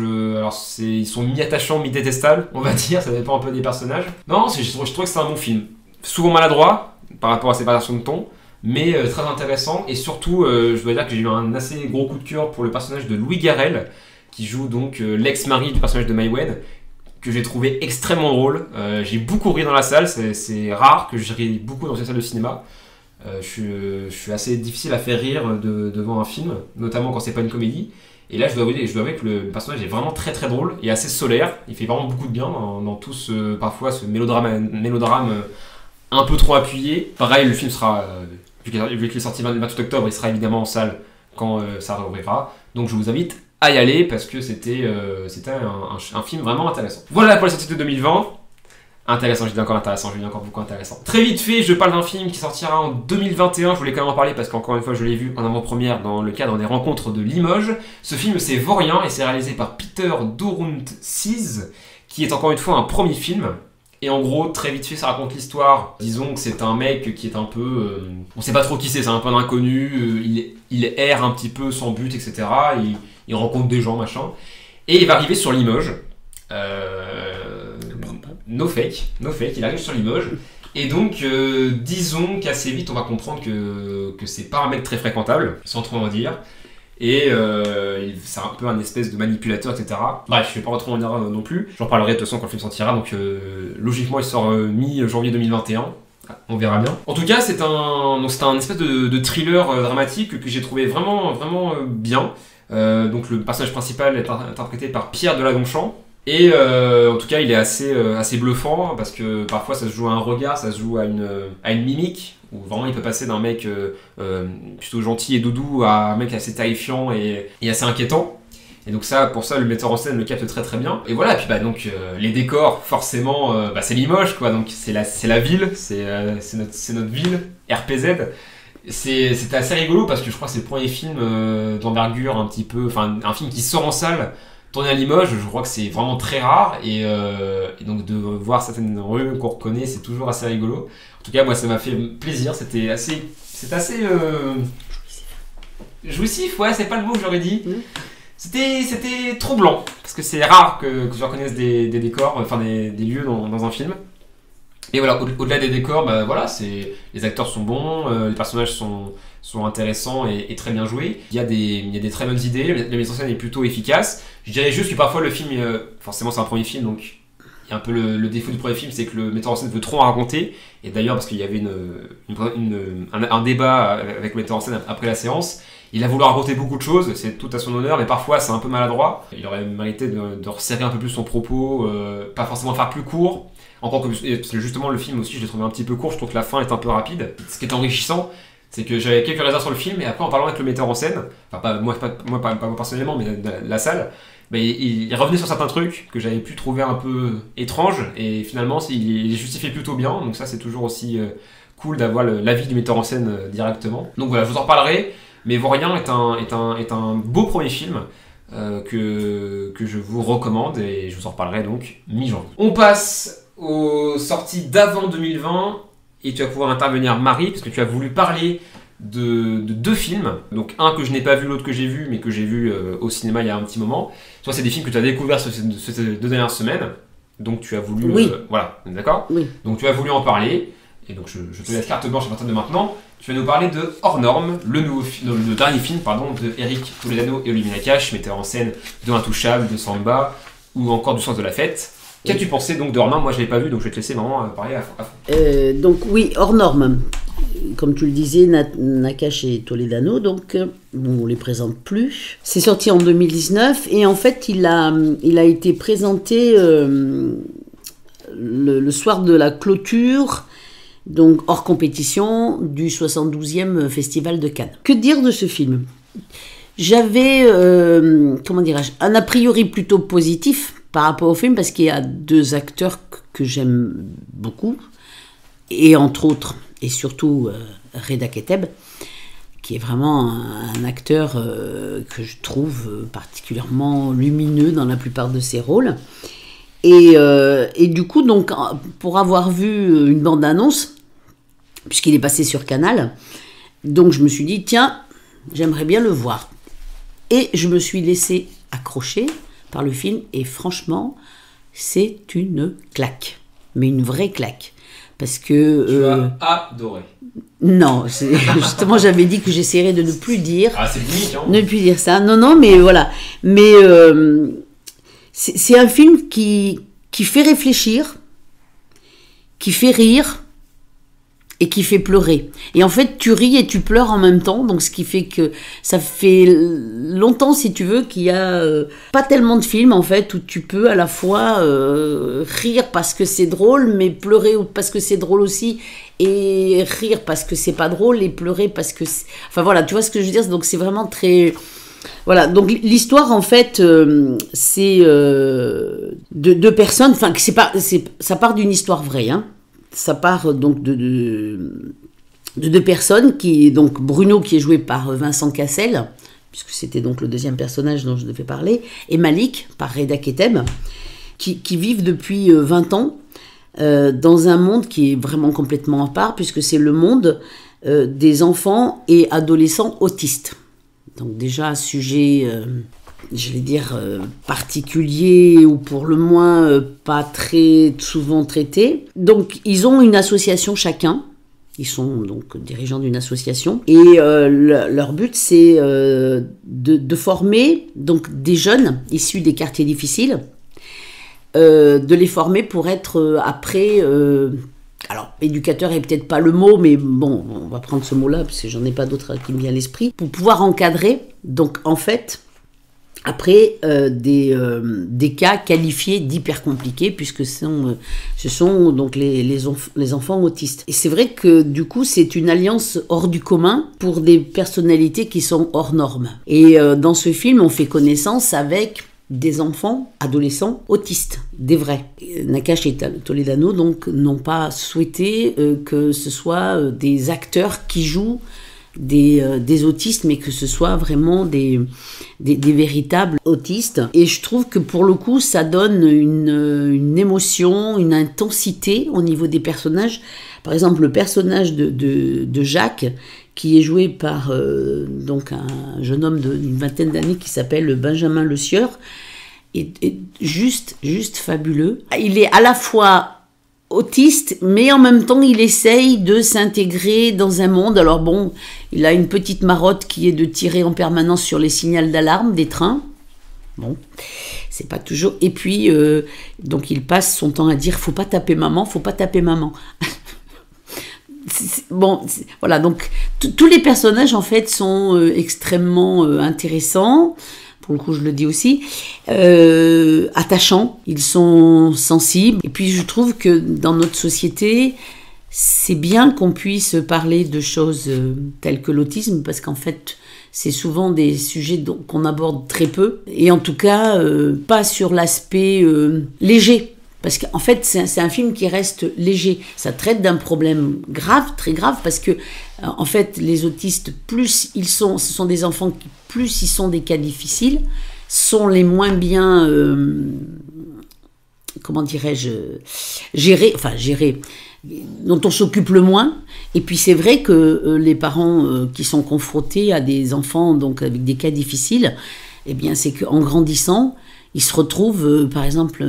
ils sont mi-attachants, mi-détestables, on va dire. Ça dépend un peu des personnages. Non, je trouve que c'est un bon film. Souvent maladroit par rapport à ses variations de ton, mais très intéressant. Et surtout, je dois dire que j'ai eu un assez gros coup de cœur pour le personnage de Louis Garrel, qui joue donc l'ex-mari du personnage de Mai Wen, que j'ai trouvé extrêmement drôle. J'ai beaucoup ri dans la salle. C'est rare que je ris beaucoup dans une salle de cinéma. Je suis assez difficile à faire rire devant un film, notamment quand c'est pas une comédie. Et là, je dois avouer que le personnage est vraiment très très drôle et assez solaire. Il fait vraiment beaucoup de bien dans tout parfois ce mélodrame un peu trop appuyé. Pareil, le film sera, vu qu'il est sorti le 28 octobre, il sera évidemment en salle quand ça rouvrira. Donc je vous invite à y aller parce que c'était un film vraiment intéressant. Voilà pour les sorties de 2020. Intéressant, j'ai dit encore intéressant, j'ai dit encore beaucoup intéressant. Très vite fait, je parle d'un film qui sortira en 2021, je voulais quand même en parler parce qu'encore une fois je l'ai vu en avant-première dans le cadre des rencontres de Limoges. Ce film c'est Vaurien et c'est réalisé par Peter Dorountsees, qui est encore une fois un premier film. Et en gros, très vite fait, ça raconte l'histoire. Disons que c'est un mec qui est un peu... on sait pas trop qui c'est un peu un inconnu, il erre un petit peu sans but, etc. Il rencontre des gens, machin. Et il va arriver sur Limoges. No fake, il arrive sur Limoges. Et donc, disons qu'assez vite, on va comprendre que c'est pas un mec très fréquentable, sans trop en dire. Et c'est un peu un espèce de manipulateur, etc. Bref, je vais pas trop en dire non plus. J'en parlerai de toute façon quand le film sortira. Donc, logiquement, il sort mi-janvier 2021. On verra bien. En tout cas, c'est un espèce de thriller dramatique que j'ai trouvé vraiment, vraiment bien. Donc, le personnage principal est interprété par Pierre Deladonchamp. Et en tout cas, il est assez bluffant parce que parfois ça se joue à un regard, ça se joue à une mimique où vraiment il peut passer d'un mec plutôt gentil et doudou à un mec assez terrifiant et assez inquiétant. Et donc pour ça, le metteur en scène le capte très très bien. Et voilà, et puis donc les décors, forcément, c'est Limoges quoi, donc c'est la ville, c'est notre ville, RPZ. C'était assez rigolo parce que je crois que c'est le premier film d'envergure un petit peu, enfin un film qui sort en salle. Tourner à Limoges, je crois que c'est vraiment très rare et donc de voir certaines rues qu'on reconnaît, c'est toujours assez rigolo. En tout cas, moi, ça m'a fait plaisir. C'était assez jouissif, ouais, c'est pas le mot que j'aurais dit. C'était troublant parce que c'est rare que je reconnaisse des décors, enfin des lieux dans un film. Et voilà, au-delà des décors, voilà, les acteurs sont bons, les personnages sont intéressants et très bien joués. Il y a des très bonnes idées, la mise en scène est plutôt efficace. Je dirais juste que parfois le film, forcément c'est un premier film, donc il y a un peu le défaut du premier film, c'est que le metteur en scène veut trop en raconter. Et d'ailleurs, parce qu'il y avait un débat avec le metteur en scène après la séance, il a voulu raconter beaucoup de choses, c'est tout à son honneur, mais parfois c'est un peu maladroit. Il aurait mérité de resserrer un peu plus son propos, pas forcément faire plus court. Encore parce que justement le film aussi je l'ai trouvé un petit peu court, je trouve que la fin est un peu rapide. Ce qui est enrichissant, c'est que j'avais quelques réserves sur le film et après en parlant avec le metteur en scène, enfin pas moi personnellement mais la salle, bah, il revenait sur certains trucs que j'avais pu trouver un peu étranges, et finalement il les justifiait plutôt bien, donc ça c'est toujours aussi cool d'avoir l'avis du metteur en scène directement. Donc voilà, je vous en reparlerai, mais Vaurien est un beau premier film que je vous recommande, et je vous en reparlerai donc mi-janvier. On passe aux sorties d'avant 2020, et tu vas pouvoir intervenir Marie, parce que tu as voulu parler de 2 films, donc un que je n'ai pas vu, l'autre que j'ai vu, mais que j'ai vu au cinéma il y a un petit moment. Toi, c'est des films que tu as découverts ces 2 dernières semaines, donc tu as voulu... Oui. Voilà, d'accord ? Oui. Donc tu as voulu en parler, et donc je te laisse carte blanche à partir de maintenant. Tu vas nous parler de Hors Normes, le dernier film de Eric Toledano et Olivier Nakache, metteur en scène de Intouchable, de Samba, ou encore du Sens de la Fête. Qu'as-tu pensé donc de Hors Normes ? Moi je ne l'ai pas vu, donc je vais te laisser vraiment parler à fond. Donc oui, Hors Normes. Comme tu le disais, Nakache et Toledano, donc on les présente plus. C'est sorti en 2019 et en fait il a été présenté le soir de la clôture, donc hors compétition, du 72e Festival de Cannes. Que dire de ce film ? J'avais, un a priori plutôt positif par rapport au film, parce qu'il y a 2 acteurs que j'aime beaucoup, et entre autres, et surtout Reda Kateb, qui est vraiment un acteur que je trouve particulièrement lumineux dans la plupart de ses rôles. Et du coup, donc, pour avoir vu une bande-annonce, puisqu'il est passé sur Canal, donc je me suis dit, tiens, j'aimerais bien le voir. Et je me suis laissé accrocher par le film, et franchement, c'est une claque. Mais une vraie claque. Parce que... Tu as adoré. Non, justement, j'avais dit que j'essaierais de ne plus dire... Ah, c'est unique, hein ? Ne plus dire ça. Non, mais voilà. Mais c'est un film qui fait réfléchir, qui fait rire, et qui fait pleurer. Et en fait, tu ris et tu pleures en même temps, donc ce qui fait que ça fait longtemps, si tu veux, qu'il y a pas tellement de films, en fait, où tu peux à la fois rire parce que c'est drôle, mais pleurer parce que c'est drôle aussi, et rire parce que c'est pas drôle, et pleurer parce que... Enfin voilà, tu vois ce que je veux dire ? Donc c'est vraiment très... Voilà, donc l'histoire, en fait, c'est de 2 personnes, enfin, ça part d'une histoire vraie, hein. Ça part donc de 2 personnes, donc Bruno, qui est joué par Vincent Cassel, puisque c'était donc le 2e personnage dont je devais parler, et Malik, par Reda Kateb, qui vivent depuis 20 ans dans un monde qui est vraiment complètement à part, puisque c'est le monde des enfants et adolescents autistes. Donc déjà, sujet... particulier, ou pour le moins pas très souvent traité. Donc ils ont une association chacun, ils sont donc dirigeants d'une association, et leur but c'est de former donc des jeunes issus des quartiers difficiles, de les former pour être après... alors, éducateur est peut-être pas le mot, mais bon, on va prendre ce mot-là, parce que j'en ai pas d'autre qui me vient à l'esprit, pour pouvoir encadrer, donc en fait... Après, des cas qualifiés d'hyper compliqués, puisque ce sont donc les enfants autistes. Et c'est vrai que du coup, c'est une alliance hors du commun pour des personnalités qui sont hors normes. Et dans ce film, on fait connaissance avec des enfants, adolescents, autistes, des vrais. Nakache et Toledano donc n'ont pas souhaité que ce soit des acteurs qui jouent des autistes, mais que ce soit vraiment des véritables autistes. Et je trouve que pour le coup, ça donne une émotion, une intensité au niveau des personnages. Par exemple, le personnage de Jacques, qui est joué par donc un jeune homme d'une 20aine d'années qui s'appelle Benjamin Le Sieur, est juste fabuleux. Il est à la fois autiste, mais en même temps il essaye de s'intégrer dans un monde. Alors bon, il a une petite marotte qui est de tirer en permanence sur les signaux d'alarme des trains. Bon, c'est pas toujours. Et puis donc il passe son temps à dire faut pas taper maman. Voilà, donc tous les personnages en fait sont extrêmement intéressants. Pour le coup, je le dis aussi, attachants, ils sont sensibles. Et puis, je trouve que dans notre société, c'est bien qu'on puisse parler de choses telles que l'autisme, parce qu'en fait, c'est souvent des sujets qu'on aborde très peu, et en tout cas pas sur l'aspect léger. Parce qu'en fait, c'est un film qui reste léger. Ça traite d'un problème grave, très grave, parce que, en fait, les autistes, ce sont des enfants qui, plus ils sont des cas difficiles, sont les moins bien, comment dirais-je, gérés, dont on s'occupe le moins. Et puis c'est vrai que les parents qui sont confrontés à des enfants donc avec des cas difficiles, eh bien c'est qu'en grandissant, ils se retrouvent, par exemple,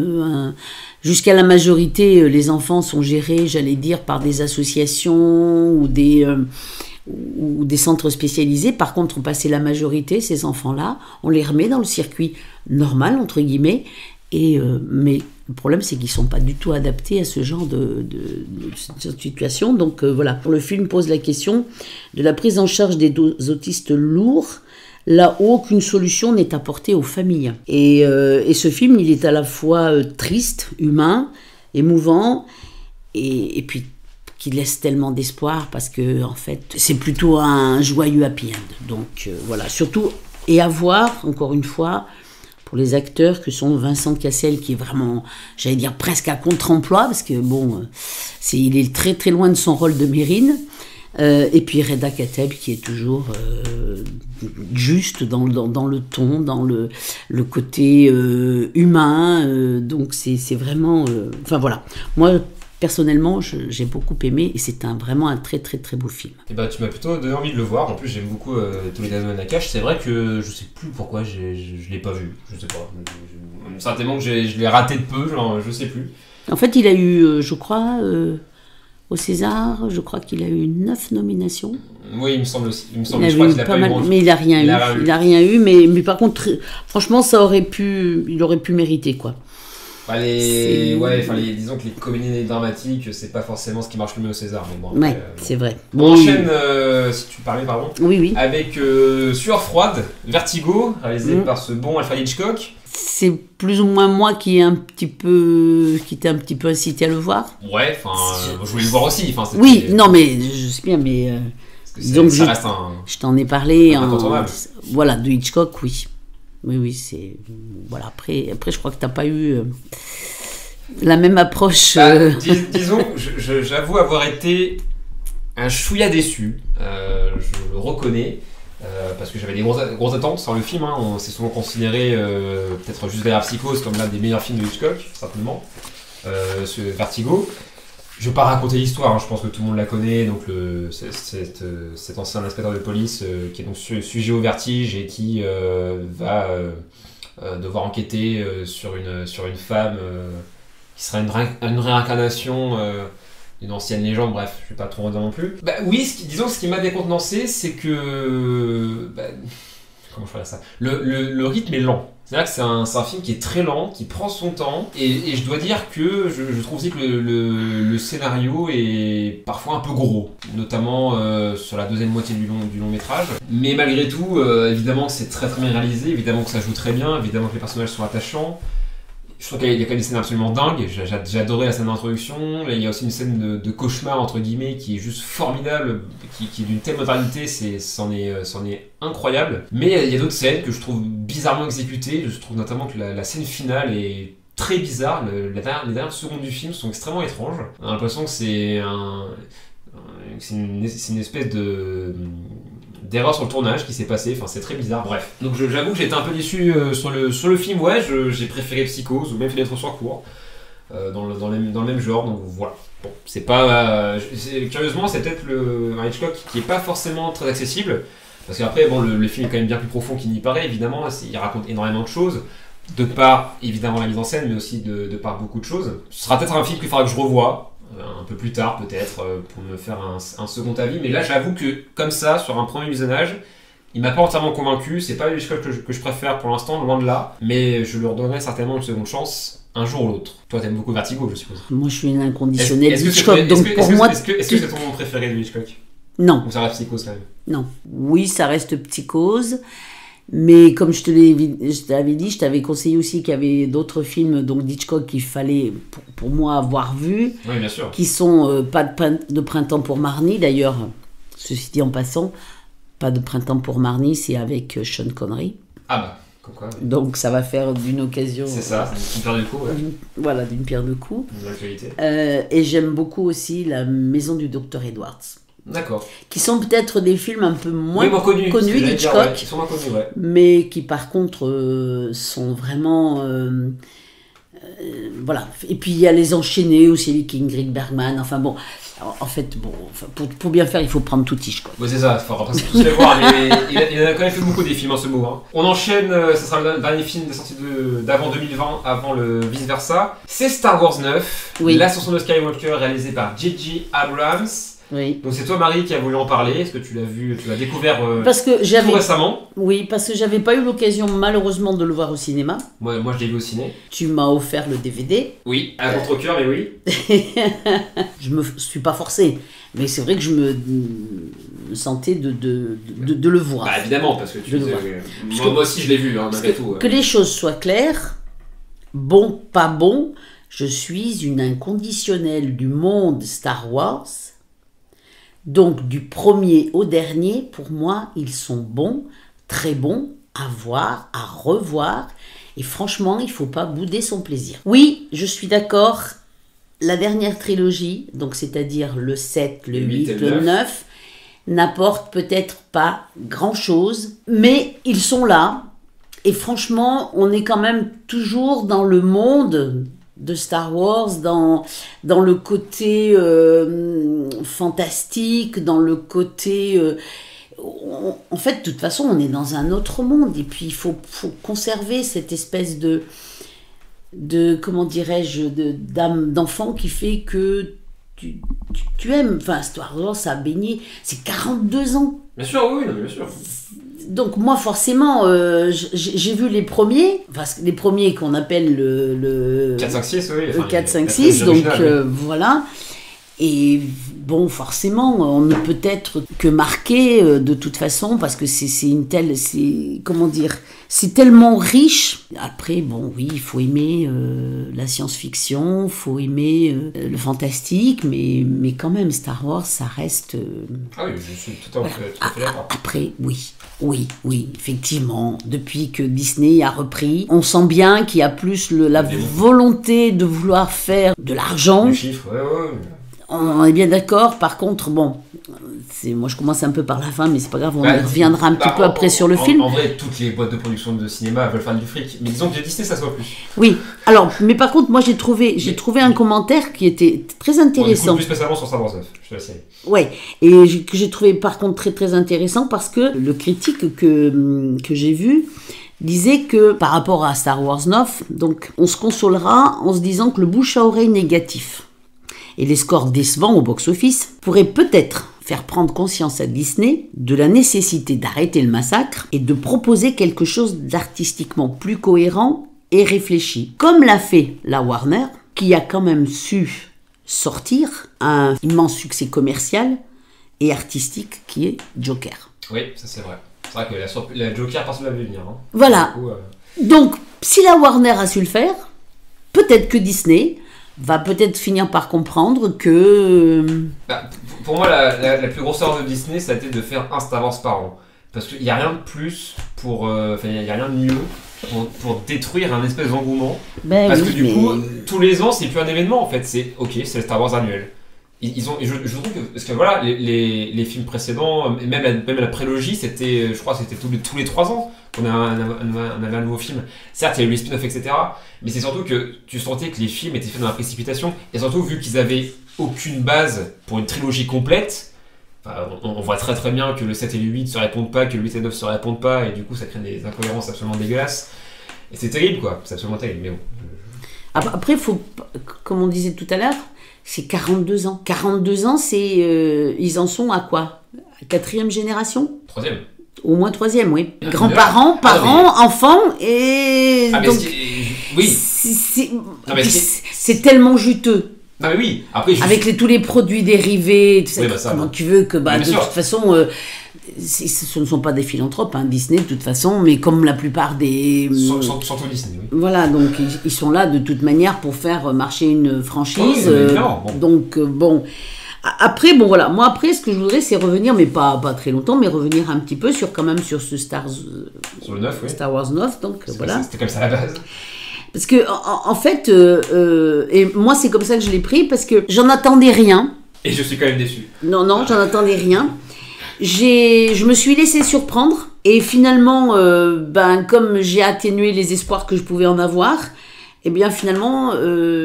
jusqu'à la majorité, les enfants sont gérés, j'allais dire, par des associations ou des centres spécialisés. Par contre, on passait la majorité, ces enfants-là, on les remet dans le circuit normal, entre guillemets, mais le problème, c'est qu'ils ne sont pas du tout adaptés à ce genre de situation. Donc voilà, le film pose la question de la prise en charge des autistes lourds, là où aucune solution n'est apportée aux familles. Et ce film, il est à la fois triste, humain, émouvant, et puis qui laisse tellement d'espoir, parce que en fait, c'est plutôt un joyeux happy end. Donc voilà, surtout, et à voir, encore une fois, pour les acteurs que sont Vincent Cassel, qui est vraiment, j'allais dire, presque à contre-emploi, parce que bon, il est très très loin de son rôle de Mérine, et puis Reda Kateb, qui est toujours juste dans le ton, dans le côté humain, donc c'est vraiment... Enfin voilà, moi personnellement j'ai beaucoup aimé, et c'est vraiment un très très très beau film. Et bah tu m'as plutôt donné envie de le voir. En plus j'aime beaucoup Toledano Nakash. C'est vrai que je sais plus pourquoi je l'ai pas vu, je sais pas, certainement que je l'ai raté de peu, genre je sais plus. En fait il a eu je crois au César, je crois qu'il a eu 9 nominations. Oui, il me semble aussi. Je crois qu'il a pas eu grand-chose. Mais il a rien eu. Il a rien eu, mais par contre, franchement, il aurait pu mériter, quoi. Disons que les comédies dramatiques, c'est pas forcément ce qui marche le mieux au César. Mais bon, ouais, c'est vrai. On enchaîne, si tu parlais, pardon. Oui. Avec Sueur froide, Vertigo, réalisé par ce bon Alfred Hitchcock. C'est plus ou moins moi qui t'ai un petit peu incité à le voir. Ouais, je voulais le voir aussi. Oui, non, mais je sais bien, mais donc ça reste je t'en ai parlé voilà, de Hitchcock, oui. Oui, c'est voilà. Après, je crois que t'as pas eu la même approche. Disons, j'avoue avoir été un chouïa déçu. Je le reconnais. Parce que j'avais des grosses attentes sur le film, hein. C'est souvent considéré, peut-être juste derrière Psychose, comme l'un des meilleurs films de Hitchcock, certainement, ce Vertigo. Je ne vais pas raconter l'histoire, hein. Je pense que tout le monde la connaît, donc cet ancien inspecteur de police qui est donc sujet au vertige et qui va devoir enquêter sur une femme qui sera une réincarnation une ancienne légende, bref, je vais pas trop en dire non plus. Bah oui, disons que ce qui m'a décontenancé, c'est que... comment je ferais ça ? Le rythme est lent. C'est-à-dire que c'est un film qui est très lent, qui prend son temps, et je dois dire que je trouve aussi que le scénario est parfois un peu gros, notamment sur la deuxième moitié du long métrage. Mais malgré tout, évidemment que c'est très très bien réalisé, évidemment que ça joue très bien, évidemment que les personnages sont attachants. Je trouve qu'il y a quand même des scènes absolument dingues. J'ai adoré la scène d'introduction. Il y a aussi une scène de cauchemar entre guillemets qui est juste formidable, qui est d'une telle modernité, c'en est incroyable. Mais il y a d'autres scènes que je trouve bizarrement exécutées. Je trouve notamment que la scène finale est très bizarre. Les dernières secondes du film sont extrêmement étranges. On a l'impression que c'est une espèce d'erreur sur le tournage qui s'est passée, c'est très bizarre, bref. Donc j'avoue que j'ai été un peu déçu sur le film, ouais, j'ai préféré Psychose ou même Fenêtre sur cour, dans le même genre, donc voilà. Bon, c'est pas... curieusement, c'est peut-être un Hitchcock qui est pas forcément très accessible, parce qu'après, bon, le film est quand même bien plus profond qu'il n'y paraît, évidemment, il raconte énormément de choses, de par, évidemment, la mise en scène, mais aussi de par beaucoup de choses. Ce sera peut-être un film qu'il faudra que je revoie, un peu plus tard peut-être, pour me faire un second avis, mais là j'avoue que comme ça, sur un premier visionnage, il m'a pas entièrement convaincu. C'est pas le Hitchcock que je préfère pour l'instant, loin de là, mais je lui redonnerai certainement une seconde chance un jour ou l'autre. Toi t'aimes beaucoup Vertigo, je suppose. Moi je suis une inconditionnelle Hitchcock, donc pour moi... Est-ce que c'est ton préféré de Hitchcock ? Non. Ou ça reste Psychose quand même ? Non. Oui, ça reste Psychose. Mais comme je t'avais dit, je t'avais conseillé aussi qu'il y avait d'autres films donc d'Hitchcock qu'il fallait pour moi avoir vu, oui, bien sûr. Qui sont Pas de printemps pour Marnie, d'ailleurs, ceci dit en passant, Pas de printemps pour Marnie, c'est avec Sean Connery. Ah bah, comme quoi. Donc ça va faire d'une occasion... C'est ça, c'est une paire de coups, ouais. Voilà, d'une pierre deux coups. Une actualité. Et j'aime beaucoup aussi La Maison du Docteur Edwards. D'accord. Qui sont peut-être des films un peu moins connus d'Hitchcock, ouais, qui sont moins connus, ouais. mais qui par contre sont vraiment... voilà. Et puis il y a Les Enchaînés aussi avec Ingrid Bergman. Enfin bon, en fait, bon, pour bien faire, il faut prendre tout Hitchcock. Ouais, c'est ça, il faudra pas tous les voir, mais il a quand même fait beaucoup des films en ce mot. Hein. On enchaîne, ça sera le dernier film de sortie d'avant 2020, avant le vice-versa. C'est Star Wars 9, oui. L'Ascension de Skywalker, réalisé par J.J. Abrams. Oui. Donc c'est toi Marie qui a voulu en parler, est-ce que tu l'as vu, tu l'as découvert parce que tout récemment? Oui, parce que j'avais pas eu l'occasion malheureusement de le voir au cinéma. Moi je l'ai vu au ciné. Tu m'as offert le DVD. Oui, à contre-cœur, mais oui. Je me suis pas forcée, mais c'est vrai que je me sentais de le voir. Bah évidemment, parce que moi aussi je l'ai vu, hein, malgré tout. Que les choses soient claires, bon, pas bon, je suis une inconditionnelle du monde Star Wars. Donc du premier au dernier, pour moi, ils sont bons, très bons, à voir, à revoir. Et franchement, il ne faut pas bouder son plaisir. Oui, je suis d'accord, la dernière trilogie, donc c'est-à-dire le 7, le 8, le 9, n'apporte peut-être pas grand-chose, mais ils sont là. Et franchement, on est quand même toujours dans le monde de Star Wars, dans le côté fantastique, dans le côté... en fait, de toute façon, on est dans un autre monde. Et puis, il faut conserver cette espèce de comment dirais-je, d'âme d'enfant qui fait que tu aimes. Enfin, Star Wars, ça a baigné. C'est 42 ans. Bien sûr, oui, bien sûr. Donc moi forcément j'ai vu les premiers, enfin les premiers qu'on appelle le 4, 5, 6, oui. Le 4, 5, 6, donc voilà. Et bon, forcément, on ne peut être que marqué de toute façon, parce que comment dire, c'est tellement riche. Après, bon, oui, il faut aimer la science-fiction, il faut aimer le fantastique, mais quand même, Star Wars, ça reste... Ah oui, je suis tout à fait d'accord. Après, oui, effectivement, depuis que Disney a repris, on sent bien qu'il y a plus la volonté de vouloir faire de l'argent. Du chiffre, ouais. On est bien d'accord, par contre, bon, moi je commence un peu par la fin, mais c'est pas grave, on y reviendra un petit peu après sur le film. En vrai, toutes les boîtes de production de cinéma veulent faire du fric, mais disons que Disney ça se voit plus. Oui, alors, mais par contre, moi j'ai trouvé un commentaire qui était très intéressant. Plus spécialement sur Star Wars 9, je te laisse aller. Ouais, et que j'ai trouvé par contre très très intéressant parce que le critique que j'ai vu disait que par rapport à Star Wars 9, donc on se consolera en se disant que le bouche à oreille négatif et les scores décevants au box-office pourraient peut-être faire prendre conscience à Disney de la nécessité d'arrêter le massacre et de proposer quelque chose d'artistiquement plus cohérent et réfléchi, comme l'a fait la Warner, qui a quand même su sortir un immense succès commercial et artistique qui est Joker. Oui, ça c'est vrai. C'est vrai que la Joker, personne ne l'avait venir. Hein. Voilà. Du coup, donc, si la Warner a su le faire, peut-être que Disney va peut-être finir par comprendre que... Pour moi, la plus grosse erreur de Disney, ça a été de faire un Star Wars par an. Parce qu'il n'y a rien de plus il n'y a rien de mieux pour détruire un espèce d'engouement. Parce que du coup, tous les ans, c'est plus un événement en fait. C'est le Star Wars annuel. Je trouve que, parce que voilà, les films précédents, même la prélogie, je crois que c'était tous les 3 ans qu'on avait un nouveau film. Certes, il y a eu les spin-offs, etc. Mais c'est surtout que tu sentais que les films étaient faits dans la précipitation. Et surtout, vu qu'ils avaient aucune base pour une trilogie complète, on voit très très bien que le 7 et le 8 se répondent pas, que le 8 et le 9 se répondent pas, et du coup, ça crée des incohérences absolument dégueulasses. Et c'est terrible, quoi. C'est absolument terrible, mais bon. Après, comme on disait tout à l'heure, c'est 42 ans. 42 ans, ils en sont à quoi? 4e génération? 3e. Au moins 3e, oui. Grands-parents, parents, enfants, et... donc, oui. C'est tellement juteux. Non mais oui. Après, avec tous les produits dérivés, tout ça, comment tu veux que... de sûr. toute façon... ce ne sont pas des philanthropes, hein, Disney de toute façon, mais comme la plupart des... Surtout Disney, oui. Voilà, donc ils sont là de toute manière pour faire marcher une franchise. Oui, bon. Donc bon, Après, bon voilà, moi après, ce que je voudrais, c'est revenir, mais pas très longtemps, mais revenir un petit peu sur ce Sur le 9, oui. Star Wars 9, donc voilà. C'était comme ça à la base. Parce que, en fait, et moi, c'est comme ça que je l'ai pris, parce que j'en attendais rien. Et je suis quand même déçu. Non, j'en attendais rien. Je me suis laissée surprendre, et finalement, comme j'ai atténué les espoirs que je pouvais en avoir, et bien finalement,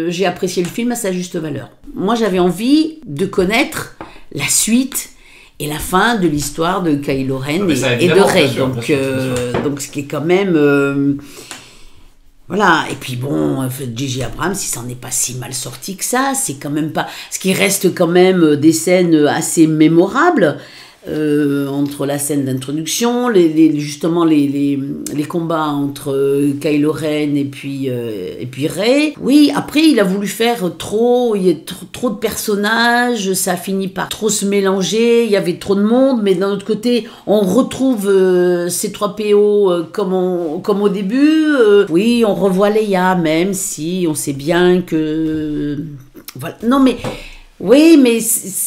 j'ai apprécié le film à sa juste valeur. Moi, j'avais envie de connaître la suite et la fin de l'histoire de Kylo Ren et de Rey. Donc, ce qui est quand même... Voilà, et puis bon, J.J. Abrams, il s'en est pas si mal sorti que ça, c'est quand même pas... Ce qui reste quand même des scènes assez mémorables, entre la scène d'introduction, justement les combats entre Kylo Ren et puis Rey. Oui, après il a voulu faire il y a trop de personnages, ça a fini par trop se mélanger, il y avait trop de monde, mais d'un autre côté on retrouve C3PO comme au début. Oui, on revoit Leia, même si on sait bien que... Voilà. Non mais... Oui, mais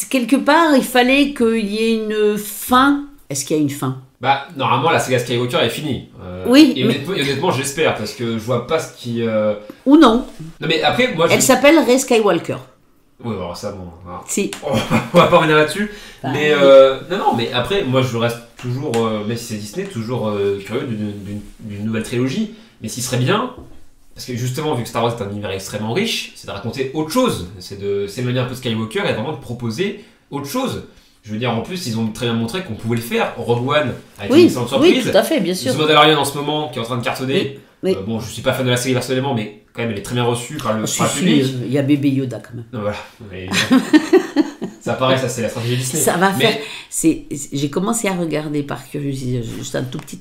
quelque part, il fallait qu'il y ait une fin. Est-ce qu'il y a une fin ? Bah, normalement, la saga Skywalker est finie. Oui. Et honnêtement, j'espère, parce que je vois pas ce qui... Ou non. Non, mais après, moi... Elle s'appelle Rey Skywalker. Oui, alors ça, bon... Alors... Si. On va pas revenir là-dessus. Bah, mais, oui. non, mais après, moi, je reste toujours, même si c'est Disney, toujours curieux d'une nouvelle trilogie. Mais ce qui serait bien... Parce que justement, vu que Star Wars est un univers extrêmement riche, c'est de raconter autre chose. C'est de s'éloigner un peu de Skywalker et vraiment de proposer autre chose. Je veux dire, en plus, ils ont très bien montré qu'on pouvait le faire. Rogue One a été une excellente surprise. Oui, tout à fait, bien sûr. The Mandalorian en ce moment, qui est en train de cartonner. Oui. Bon, je suis pas fan de la série personnellement, mais quand même, elle est très bien reçue par le public. Il y a bébé Yoda quand même. Non, voilà. Mais, ça paraît, ça c'est la stratégie Disney. Ça va faire... J'ai commencé à regarder par curiosité, juste un tout petit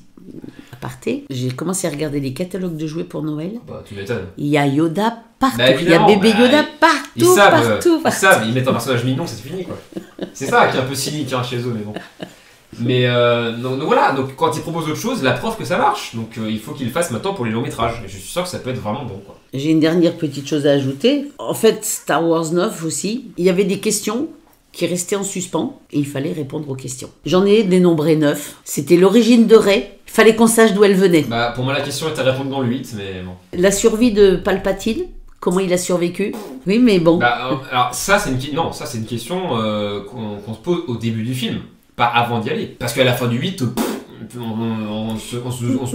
aparté. J'ai commencé à regarder les catalogues de jouets pour Noël. Bah, tu m'étonnes. Il y a Yoda partout. Bah, il y a bébé Yoda partout, partout. Ils savent, ils mettent un personnage mignon, c'est fini quoi. C'est ça qui est un peu cynique chez eux, mais bon. Mais donc voilà, donc quand ils proposent autre chose, la preuve que ça marche. Donc il faut qu'ils le fassent maintenant pour les longs métrages. Et je suis sûr que ça peut être vraiment bon quoi. J'ai une dernière petite chose à ajouter. En fait, Star Wars 9 aussi, il y avait des questions qui restaient en suspens et il fallait répondre aux questions. J'en ai dénombré 9. C'était l'origine de Rey. Il fallait qu'on sache d'où elle venait. Bah pour moi la question était à répondre dans le 8, mais bon. La survie de Palpatine. Comment il a survécu? Oui, mais bon. Bah, alors ça c'est une question qu'on se pose au début du film, pas avant d'y aller. Parce qu'à la fin du 8, on se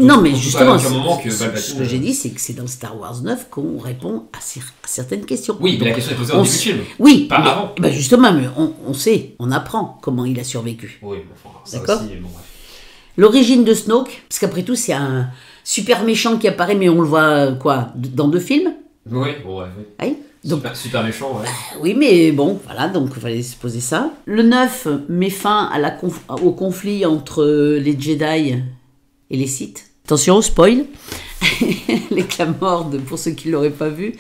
non, mais justement, ce que j'ai dit, c'est que c'est dans Star Wars 9 qu'on répond à certaines questions. Oui, mais la question est posée au début du film. Oui, pas avant. Bah justement, mais on sait, on apprend comment il a survécu. Oui, enfin, ça d'accord aussi, bon, bref. L'origine de Snoke, parce qu'après tout, c'est un super méchant qui apparaît, mais on le voit, dans 2 films. Oui, bon, ouais. Oui. Donc, super méchant, ouais. Oui, mais bon, voilà, donc il fallait se poser ça. Le 9 met fin au conflit entre les Jedi et les Sith. Attention, spoil. L'éclat-mort, pour ceux qui ne l'auraient pas vu,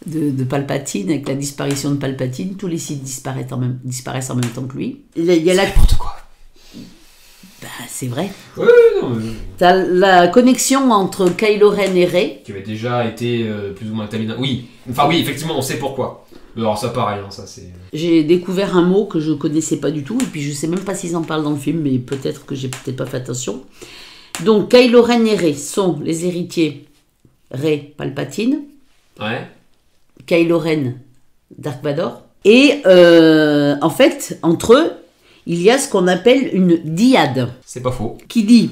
de Palpatine, avec la disparition de Palpatine. Tous les Sith disparaissent en même temps que lui. Il y a n'importe quoi. Bah, c'est vrai. Oui, non, mais... T'as la connexion entre Kylo Ren et Rey. Qui avait déjà été plus ou moins établie. Oui, enfin oui, effectivement, on sait pourquoi. Alors ça pareil, hein, ça c'est... J'ai découvert un mot que je connaissais pas du tout, et puis je sais même pas s'ils en parlent dans le film, mais peut-être que j'ai peut-être pas fait attention. Donc Kylo Ren et Rey sont les héritiers Rey Palpatine. Ouais. Kylo Ren Dark Vador. Et en fait, entre eux, il y a ce qu'on appelle une dyade. C'est pas faux. Qui dit,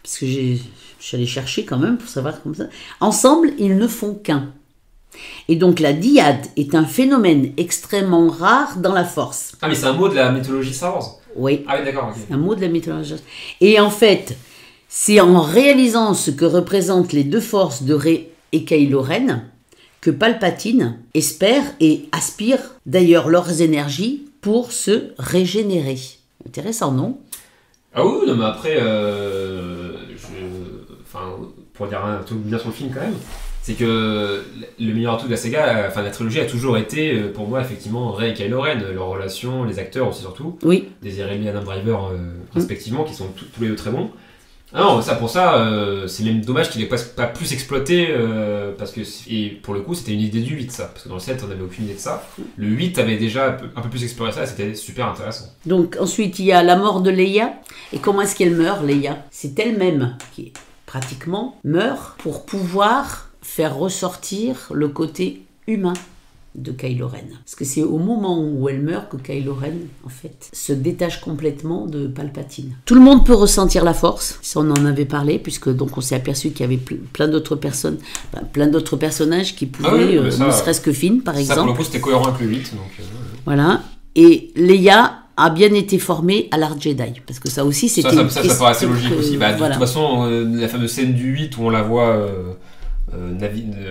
parce que je suis allé chercher quand même pour savoir comme ça, ensemble, ils ne font qu'un. Et donc la dyade est un phénomène extrêmement rare dans la Force. Ah mais c'est un mot de la mythologie Star Wars. Oui. Ah oui, d'accord. Okay. Un mot de la mythologie. Et en fait, c'est en réalisant ce que représentent les 2 forces de Rey et Kylo Ren que Palpatine espère et aspire d'ailleurs leurs énergies pour se régénérer. Intéressant, non? Ah oui, non mais après, pour dire un truc bien sur le film quand même, c'est que le meilleur atout de la saga, enfin la trilogie a toujours été, pour moi, effectivement, Rey et Kylo Ren, leur relation, les acteurs aussi surtout, oui. Désiré et Adam Driver respectivement, qui sont tous les 2 très bons. Ah non, ça pour ça, c'est même dommage qu'il ait pas plus exploité, parce que, et pour le coup, c'était une idée du 8, ça. Parce que dans le 7, on n'avait aucune idée de ça. Le 8 avait déjà un peu plus exploré ça, et c'était super intéressant. Donc ensuite, il y a la mort de Leia. Et comment est-ce qu'elle meurt, Leia? C'est elle-même qui, pratiquement, meurt pour pouvoir faire ressortir le côté humain de Kylo Ren. Parce que c'est au moment où elle meurt que Kylo Ren, en fait, se détache complètement de Palpatine. Tout le monde peut ressentir la force, ça on en avait parlé, puisque donc on s'est aperçu qu'il y avait plein d'autres personnes, plein d'autres personnages qui pouvaient, ne serait-ce que Finn par exemple. Ça pour le coup c'était cohérent avec le 8. Donc, Voilà, et Leia a bien été formée à l'art Jedi, parce que ça aussi c'était... Ça paraît assez logique aussi. Bah, voilà. De toute façon, la fameuse scène du 8 où on la voit...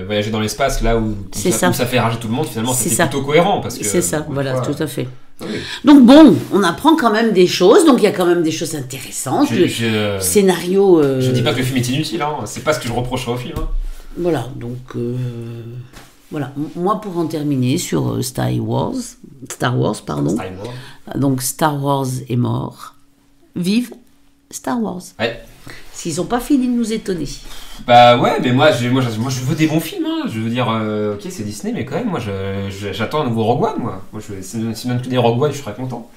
voyager dans l'espace là où ça fait rager tout le monde, finalement c'était plutôt cohérent parce que c'est ça, voilà, tout à fait. Oui. Donc bon, on apprend quand même des choses, donc il y a quand même des choses intéressantes. Le scénario. Je dis pas que le film est inutile, hein. C'est pas ce que je reprocherais au film. Hein. Voilà, donc voilà. Moi pour en terminer sur Star Wars, pardon. Donc Star Wars est mort. Vive Star Wars. Ouais. S'ils n'ont pas fini de nous étonner. Bah ouais, mais moi je veux des bons films, hein. Je veux dire, ok c'est Disney, mais quand même, moi j'attends un nouveau Rogue One, moi. Si même que des Rogue One, je serais content.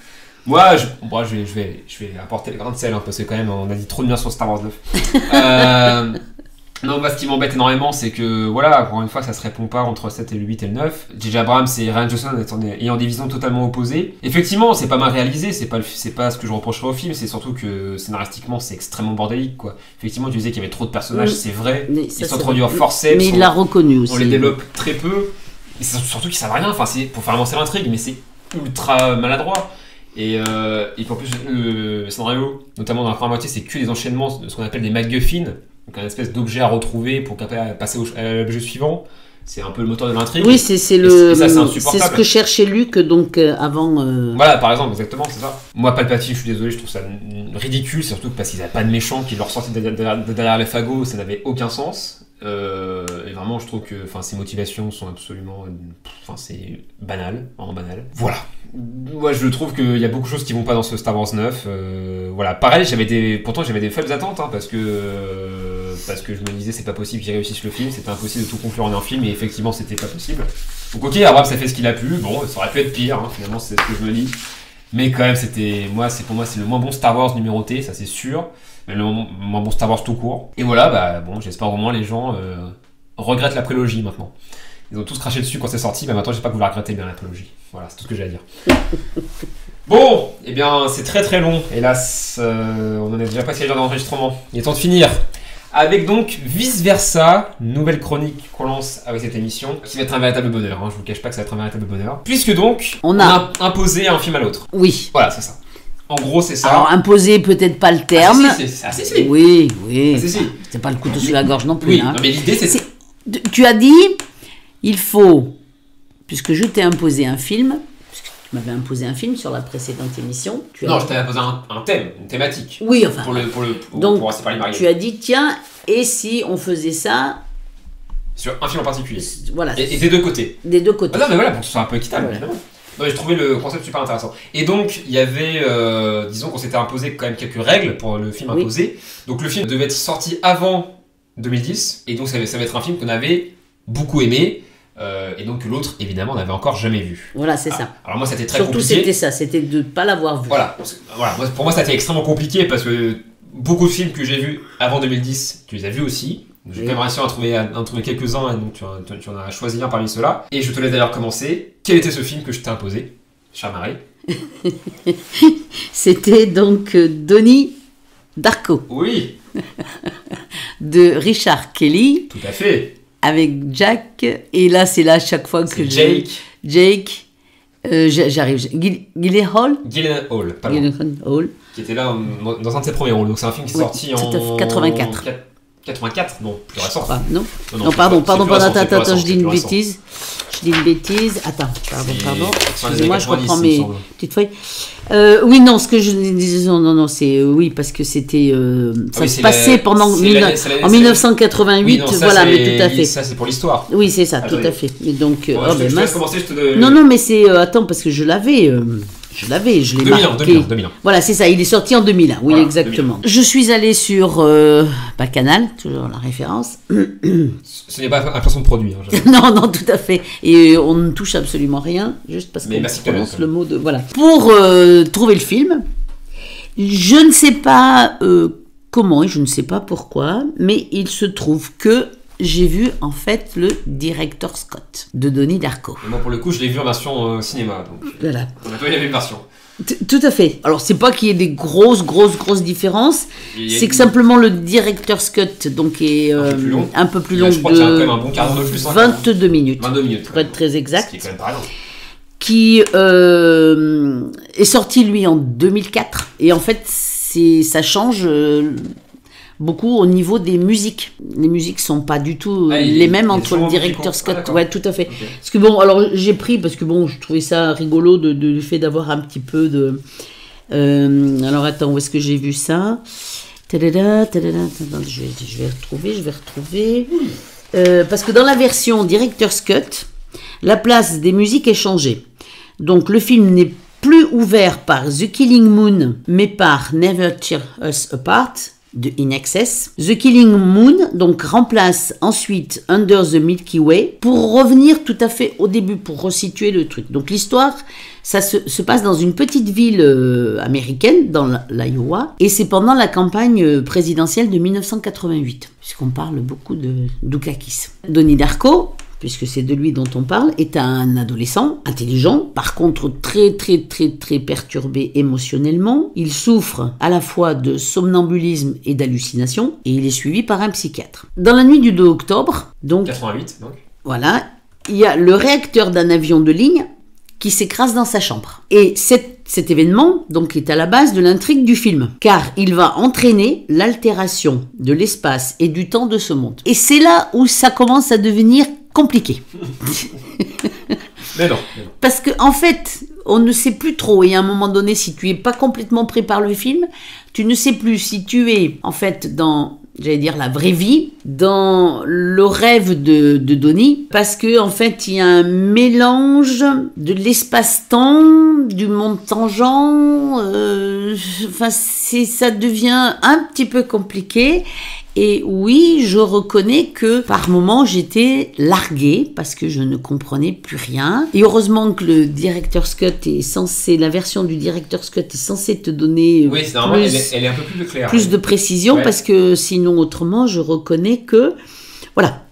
Moi, je vais apporter le grain de sel, hein, parce que quand même, on a dit trop de bien sur Star Wars 9. Non, bah, ce qui m'embête énormément, c'est que, voilà, encore une fois, ça se répond pas entre le 7 et le 8 et le 9. J.J. Abrams et Rian Johnson ayant des visions totalement opposées. Effectivement, c'est pas mal réalisé, c'est pas ce que je reprocherais au film, c'est surtout que, scénaristiquement, c'est extrêmement bordélique, quoi. Effectivement, tu disais qu'il y avait trop de personnages, c'est vrai. Ils sont introduits en forceps. Mais il l'a reconnu aussi. On les développe très peu. Et c'est surtout qu'ils savent rien, enfin, c'est pour faire avancer l'intrigue, mais c'est ultra maladroit. Et en plus, le scénario, notamment dans la première moitié, c'est que des enchaînements de ce qu'on appelle des MacGuffin. Donc un espèce d'objet à retrouver pour passer à l'objet suivant. C'est un peu le moteur de l'intrigue. Oui, c'est ce que cherchait Luke donc avant. Voilà, par exemple, exactement, c'est ça. Moi, Palpatine, je suis désolé, je trouve ça ridicule, surtout parce qu'ils n'avaient pas de méchant qui leur sortait derrière les fagots, ça n'avait aucun sens. Et vraiment, je trouve que ses motivations sont absolument. C'est banal, vraiment banal. Voilà. Moi, je trouve qu'il y a beaucoup de choses qui vont pas dans ce Star Wars 9. Voilà. Pareil, pourtant j'avais des faibles attentes, hein, parce que je me disais c'est pas possible qu'ils réussissent le film, c'était impossible de tout conclure en un film, et effectivement c'était pas possible. Donc ok, Abrams ça fait ce qu'il a pu, bon, ça aurait pu être pire, hein, finalement c'est ce que je me dis. Mais quand même, pour moi c'est le moins bon Star Wars numéroté, ça c'est sûr, mais le moins bon Star Wars tout court. Et voilà, bon, j'espère au moins les gens regrettent la prélogie maintenant. Ils ont tous craché dessus quand c'est sorti, mais maintenant j'espère que vous la regrettez bien la prélogie. Voilà, c'est tout ce que j'ai à dire. Bon, eh bien c'est très très long, hélas, on en est déjà passé à l'heure d'enregistrement. Il est temps de finir. Avec donc Vice Versa, nouvelle chronique qu'on lance avec cette émission, qui va être un véritable bonheur, hein. Je vous cache pas que ça va être un véritable bonheur. Puisque donc, on a imposé un film à l'autre. Oui. Voilà, c'est ça. En gros, c'est ça. Alors, imposer, peut-être pas le terme. Si. Oui. Si. C'est pas le couteau sous la gorge non plus. Oui, hein. Non, mais l'idée, c'est... Tu as dit, il faut, puisque je t'ai imposé un film, puisque tu m'avais imposé un film sur la précédente émission. Je t'avais imposé un thème, une thématique. Oui, enfin. Donc, pour parler Marianne. Tu as dit, tiens, et si on faisait ça sur un film en particulier. Voilà. Et des deux côtés. Des deux côtés. Ah non, mais voilà, pour que ce soit un peu équitable, évidemment. Non, j'ai trouvé le concept super intéressant. Et donc, il y avait, disons qu'on s'était imposé quand même quelques règles pour le film imposé. Donc, le film devait être sorti avant 2010, et donc ça va être un film qu'on avait beaucoup aimé, et donc l'autre, évidemment, on n'avait encore jamais vu. Voilà, c'est ça. Alors moi, c'était très compliqué. Surtout, c'était ça, c'était de ne pas l'avoir vu. Voilà, pour moi, ça a été extrêmement compliqué, parce que beaucoup de films que j'ai vus avant 2010, tu les as vus aussi. J'ai quand même réussi à en trouver quelques-uns, et donc tu en as choisi un parmi ceux-là. Et je te laisse d'ailleurs commencer. Quel était ce film que je t'ai imposé, chère Marie? C'était donc Donnie Darko. Oui. De Richard Kelly. Tout à fait. Avec Jack. Et là, c'est là chaque fois que Jake. J'arrive. Gyllenhaal. Gyllenhaal, Hall. Qui était là dans un de ses premiers rôles. Donc c'est un film qui est sorti en 84. 84, non, plus récent. Non, pardon, attends, je dis une bêtise. Attends, pardon. Excusez-moi, je reprends mes petites feuilles. Oui, non, ce que je disais, non, c'est oui, parce que c'était. Ça se passait en 1988, voilà, mais tout à fait. Ça, c'est pour l'histoire. Oui, c'est ça, tout à fait. Mais donc. Je te laisse commencer, Non, mais c'est. Attends, parce que je l'avais. Je l'avais, je l'ai 2001, marqué. 2001. Voilà, c'est ça, il est sorti en 2001, oui, Voilà, exactement. 2001. Je suis allée sur Canal, toujours la référence. Ce n'est pas un placement de produit. Hein, Non, non, tout à fait. Et on ne touche absolument rien, juste parce Mais qu'on merci prononce quand même. le mot de... Voilà. Pour trouver le film, je ne sais pas comment et je ne sais pas pourquoi, mais il se trouve que j'ai vu en fait le Director Scott de Donnie Darko. Et moi, pour le coup, je l'ai vu en version cinéma. Donc, Voilà. on a pas eu la même version. Tout à fait. Alors, c'est pas qu'il y ait des grosses différences, Il y a c'est que simplement le Director's Cut donc, est Un peu plus long. un peu plus Là, long je crois qu'il y a quand même un de bon quart d'heure de plus. Hein, 22 minutes, 22 minutes. pour être très Ce qui est exact, quand même pas rien. qui est sorti, lui, en 2004. Et en fait, ça change beaucoup au niveau des musiques. Les musiques sont pas du tout Ah, les mêmes il y a entre toujours le un Director's petit Cut. d'accord. Ouais, tout à fait. Ok. Parce que bon, alors j'ai pris, parce que bon, je trouvais ça rigolo du fait d'avoir un petit peu de... alors attends, où est-ce que j'ai vu ça? Tadada, tadada, attends, je vais retrouver. Parce que dans la version Director's Cut, la place des musiques est changée. Donc le film n'est plus ouvert par The Killing Moon, mais par Never Tear Us Apart de In Excess. The Killing Moon donc remplace ensuite Under the Milky Way pour revenir tout à fait au début, pour resituer le truc. Donc l'histoire, ça se passe dans une petite ville américaine, dans l'Iowa, et c'est pendant la campagne présidentielle de 1988, puisqu'on parle beaucoup de Dukakis. Donnie Darko, puisque c'est de lui dont on parle, est un adolescent intelligent, par contre très perturbé émotionnellement. Il souffre à la fois de somnambulisme et d'hallucination, et il est suivi par un psychiatre. Dans la nuit du 2 octobre, donc 88, donc. voilà, il y a le réacteur d'un avion de ligne qui s'écrase dans sa chambre. Et cet événement donc, est à la base de l'intrigue du film, car il va entraîner l'altération de l'espace et du temps de ce monde. Et c'est là où ça commence à devenir compliqué. Mais non. Parce que en fait, on ne sait plus trop, et à un moment donné, si tu es pas complètement pris par le film, tu ne sais plus si tu es en fait dans, j'allais dire, la vraie vie, dans le rêve de Donnie, parce que en fait, il y a un mélange de l'espace-temps, du monde tangent, enfin, ça devient un petit peu compliqué. Et oui, je reconnais que par moments j'étais larguée parce que je ne comprenais plus rien. Et heureusement que le Director's Cut la version du Director's Cut est censée te donner Oui, c'est normal, elle est un peu plus claire. plus de précision, Ouais. parce que sinon autrement je reconnais que voilà.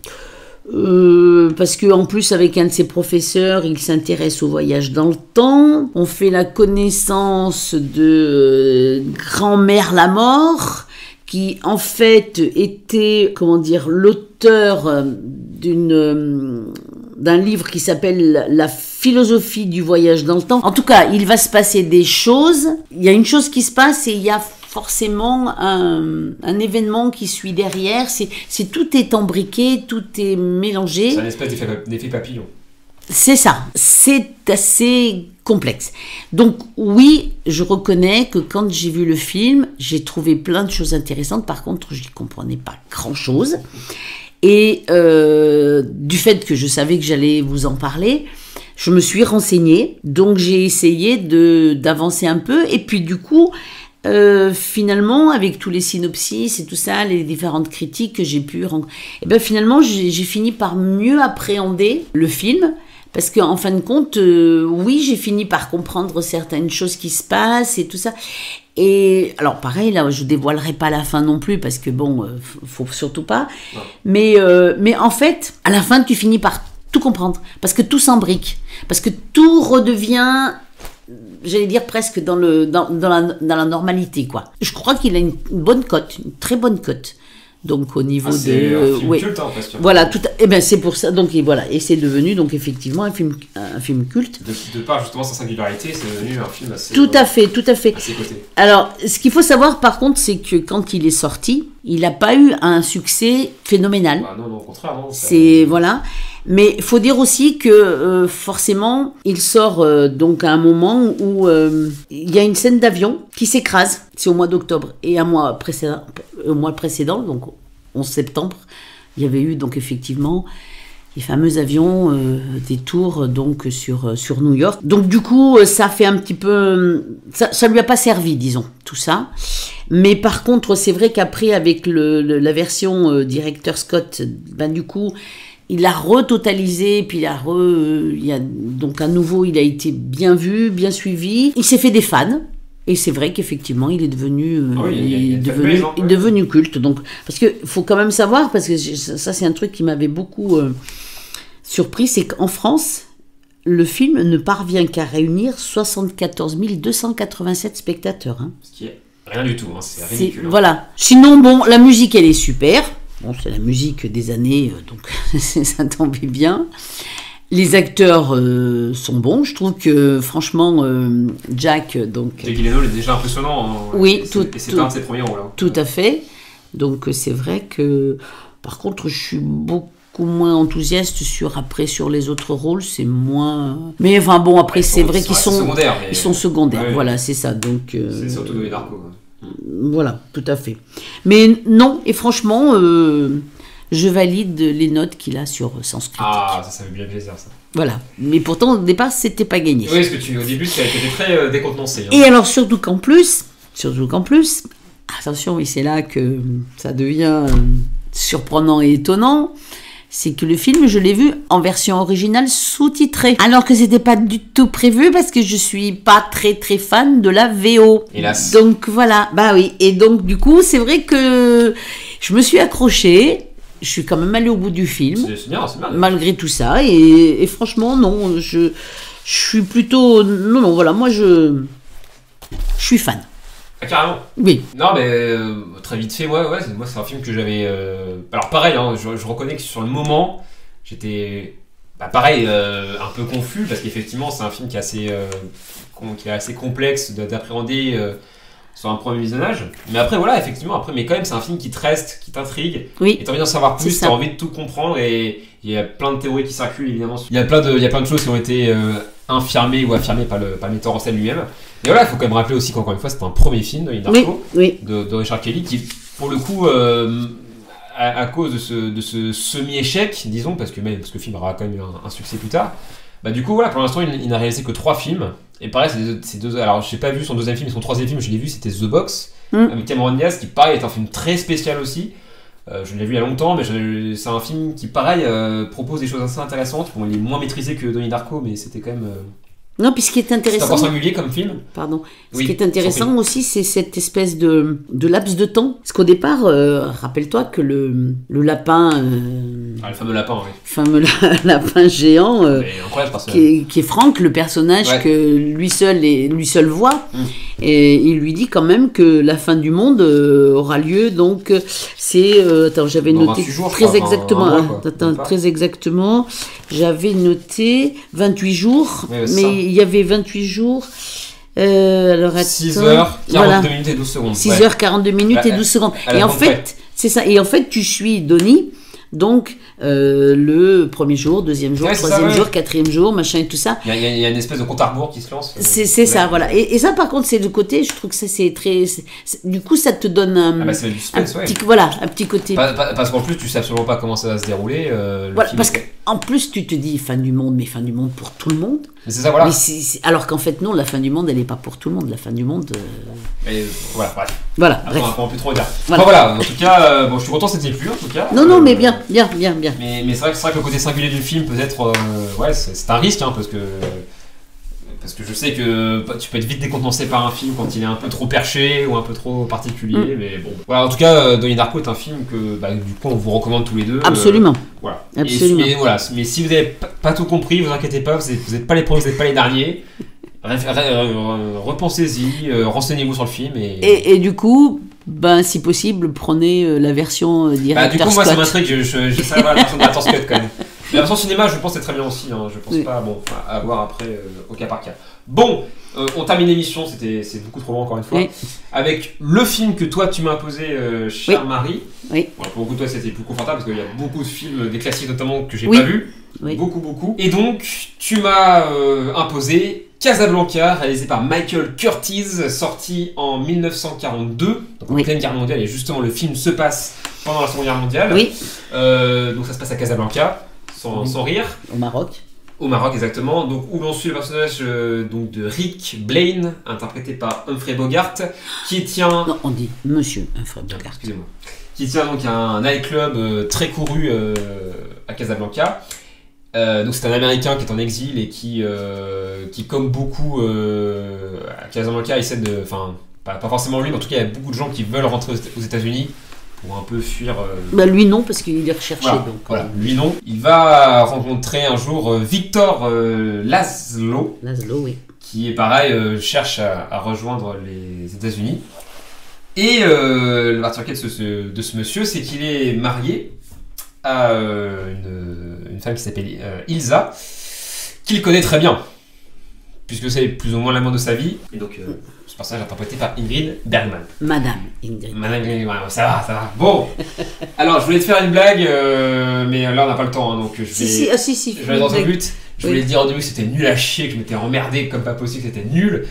Parce que en plus avec un de ses professeurs, il s'intéresse au voyage dans le temps. On fait la connaissance de grand-mère la mort, qui en fait était, comment dire, l'auteur d'un livre qui s'appelle La philosophie du voyage dans le temps. En tout cas, il va se passer des choses. Il y a une chose qui se passe et il y a forcément un événement qui suit derrière. Tout est embriqué, tout est mélangé. C'est un espèce d'effet papillon. C'est ça, c'est assez complexe. Donc oui, je reconnais que quand j'ai vu le film, j'ai trouvé plein de choses intéressantes. Par contre, je n'y comprenais pas grand-chose. Et du fait que je savais que j'allais vous en parler, je me suis renseignée. Donc j'ai essayé d'avancer un peu. Et puis du coup, finalement, avec tous les synopsis et tout ça, les différentes critiques que j'ai pu et ben finalement, j'ai fini par mieux appréhender le film. Parce qu'en fin de compte, oui, j'ai fini par comprendre certaines choses qui se passent et tout ça. Et alors, pareil, là, je dévoilerai pas la fin non plus, parce que bon, faut surtout pas. Non. Mais en fait, à la fin, tu finis par tout comprendre. Parce que tout s'embrique. Parce que tout redevient, j'allais dire, presque dans la normalité, quoi. Je crois qu'il a une bonne cote, une très bonne cote. Donc au niveau c'est un film ouais. culte, hein, presque. Voilà, et ben c'est pour ça. Donc et voilà, et c'est devenu donc effectivement un film culte. De par justement sa singularité, c'est devenu un film assez. Tout à fait. À ses côtés. Alors, ce qu'il faut savoir par contre, c'est que quand il est sorti, il n'a pas eu un succès phénoménal. Bah, non, au contraire, non. C'est voilà. Mais il faut dire aussi que forcément, il sort donc à un moment où il y a une scène d'avion qui s'écrase. C'est au mois d'octobre. Et un mois précédent, donc 11 septembre, il y avait eu donc effectivement les fameux avions des tours donc sur New York. Donc du coup, ça fait un petit peu... Ça lui a pas servi, disons, tout ça. Mais par contre, c'est vrai qu'après, avec la version directeur Scott, ben, du coup, il a retotalisé, puis donc à nouveau, il a été bien vu, bien suivi. Il s'est fait des fans. Et c'est vrai qu'effectivement, il est devenu, il est devenu culte. Donc, parce qu'il faut quand même savoir, parce que ça c'est un truc qui m'avait beaucoup surpris, c'est qu'en France, le film ne parvient qu'à réunir 74 287 spectateurs. Hein. Ce qui est rien du tout, hein, c'est ridicule. Voilà. Sinon, bon, la musique, elle est super. Bon, c'est la musique des années, donc ça tombait bien. Les acteurs sont bons. Je trouve que, franchement, Jack Gyllenhaal est déjà impressionnant. Hein. Oui, c'est un de ses premiers rôles. Hein. Tout à fait. Donc, c'est vrai que... Par contre, je suis beaucoup moins enthousiaste sur les autres rôles. C'est moins... Mais enfin, bon, après, c'est vrai qu'ils sont secondaires. Ils sont secondaires, ouais. Voilà, c'est ça. Donc, c'est surtout Donnie Darko. Voilà, tout à fait. Mais non, et franchement... je valide les notes qu'il a sur Sens Critique. Ah, ça fait bien plaisir, ça. Voilà. Mais pourtant, au départ, c'était pas gagné. Oui, parce que au début, tu as été très décontenancé. Hein. Et alors, surtout qu'en plus, attention, oui, c'est là que ça devient surprenant et étonnant, c'est que le film, je l'ai vu en version originale sous-titrée. Alors que c'était pas du tout prévu parce que je suis pas très très fan de la VO. Hélas. Donc voilà, bah oui. Et donc, du coup, c'est vrai que je me suis accrochée. Je suis quand même allée au bout du film, c'est bien. Malgré tout ça, et franchement, non, je suis plutôt... Non, voilà, moi, je suis fan. Ah, carrément. Oui. Non, mais très vite fait, moi, c'est un film que j'avais... Alors, pareil, hein, je reconnais que sur le moment, j'étais, pareil, un peu confus, parce qu'effectivement, c'est un film qui est assez complexe d'appréhender... sur un premier visionnage, mais après voilà, effectivement, mais quand même c'est un film qui te reste, qui t'intrigue, oui, et t'as envie d'en savoir plus, t'as envie de tout comprendre, et il y a plein de théories qui circulent évidemment, il y a plein de choses qui ont été infirmées ou affirmées par le metteur en scène lui-même, et voilà, il faut quand même rappeler aussi qu'encore une fois c'était un premier film de Darko, de Richard Kelly, qui pour le coup, à cause de ce semi-échec, disons, parce que le film aura quand même eu un succès plus tard, du coup voilà, pour l'instant il n'a réalisé que 3 films. Et pareil, c'est deux. Alors, je n'ai pas vu son deuxième film et son troisième film, je l'ai vu, c'était The Box, avec Cameron Diaz, qui, pareil, est un film très spécial aussi. Je l'ai vu il y a longtemps, mais c'est un film qui, pareil, propose des choses assez intéressantes. Bon, il est moins maîtrisé que Donnie Darko, mais c'était quand même. Non, puis ce qui est intéressant... C'est encore singulier comme film. Pardon. Ce qui est intéressant aussi, c'est cette espèce de laps de temps. Parce qu'au départ, rappelle-toi que le lapin... le fameux lapin, oui. Fameux lapin géant, qui est Frank, le personnage que lui seul voit. Et il lui dit quand même que la fin du monde aura lieu, donc c'est... attends, j'avais noté très exactement. Très exactement. J'avais noté 28 jours, mais il y avait 28 jours. Alors, 6h42 minutes et 12 secondes. 6h42 minutes et 12 secondes. Et en fait, c'est ça. Et en fait, tu suis Donnie. Donc, le premier jour, deuxième jour, troisième jour, quatrième jour, machin et tout ça. Il y a une espèce de compte à rebours qui se lance. C'est ça, voilà. Et ça, par contre, c'est le côté, je trouve que ça, c'est très... du coup, ça te donne un petit côté... Parce qu'en plus, tu sais absolument pas comment ça va se dérouler. Parce qu'en plus, tu te dis fin du monde, mais fin du monde pour tout le monde. Mais c'est ça, voilà. Alors qu'en fait, non, la fin du monde, elle n'est pas pour tout le monde. La fin du monde... Voilà, bref. Voilà, bref. On peut plus trop dire. Voilà, en tout cas, je suis content que c'était plus, en tout cas. Non, mais bien. Mais c'est vrai que le côté singulier du film peut être... c'est un risque, hein, parce que je sais que tu peux être vite décontenancé par un film quand il est un peu trop perché ou un peu trop particulier, mais bon. Voilà, en tout cas, Donnie Darko est un film que, du coup, on vous recommande tous les deux. Absolument. Voilà. Absolument. Mais si vous n'avez pas tout compris, vous inquiétez pas, vous n'êtes pas les premiers, vous n'êtes pas les derniers. Repensez-y, renseignez-vous sur le film. Et du coup, si possible, prenez la version directeur Scott. Du coup, moi, ça m'intrigue, je sais la version directeur Scott quand même. Mais la version cinéma, je pense que c'est très bien aussi. Hein. Je pense pas, à voir après au cas par cas. Bon, on termine l'émission, c'est beaucoup trop long encore une fois. Avec le film que toi tu m'as imposé, chère Marie. Oui. Bon, pour beaucoup, toi c'était plus confortable parce qu'il y a beaucoup de films, des classiques notamment, que j'ai pas vus. Oui. Beaucoup. Et donc, tu m'as imposé Casablanca, réalisé par Michael Curtiz, sorti en 1942, donc en pleine guerre mondiale, et justement le film se passe pendant la Seconde Guerre mondiale. Oui. Donc ça se passe à Casablanca. sans rire. Au Maroc. Au Maroc, exactement. Donc, où l'on suit le personnage donc de Rick Blaine, interprété par Humphrey Bogart, qui tient... Non, on dit Monsieur Humphrey Bogart. Excusez-moi. Qui tient donc un nightclub très couru à Casablanca. Donc c'est un Américain qui est en exil et qui comme beaucoup à Casablanca, essaie de... Enfin, pas forcément lui, mais en tout cas, il y a beaucoup de gens qui veulent rentrer aux États-Unis pour un peu fuir... Bah lui non, parce qu'il est recherché. Voilà, donc, voilà. Lui non. Il va rencontrer un jour Victor Laszlo, oui. qui est pareil, cherche à rejoindre les États-Unis. Et la particularité de ce monsieur, c'est qu'il est marié à une femme qui s'appelle Ilsa, qu'il connaît très bien, puisque c'est plus ou moins l'amant de sa vie. Et donc, ce personnage est interprété par Ingrid Bergman. Madame Ingrid. Madame Ingrid, ouais, ça va. Bon, alors je voulais te faire une blague, mais là on n'a pas le temps, hein, donc je vais... Si. Je vais aller dans un but. Je voulais te dire au début que c'était nul à chier, que je m'étais emmerdé comme pas possible, que c'était nul.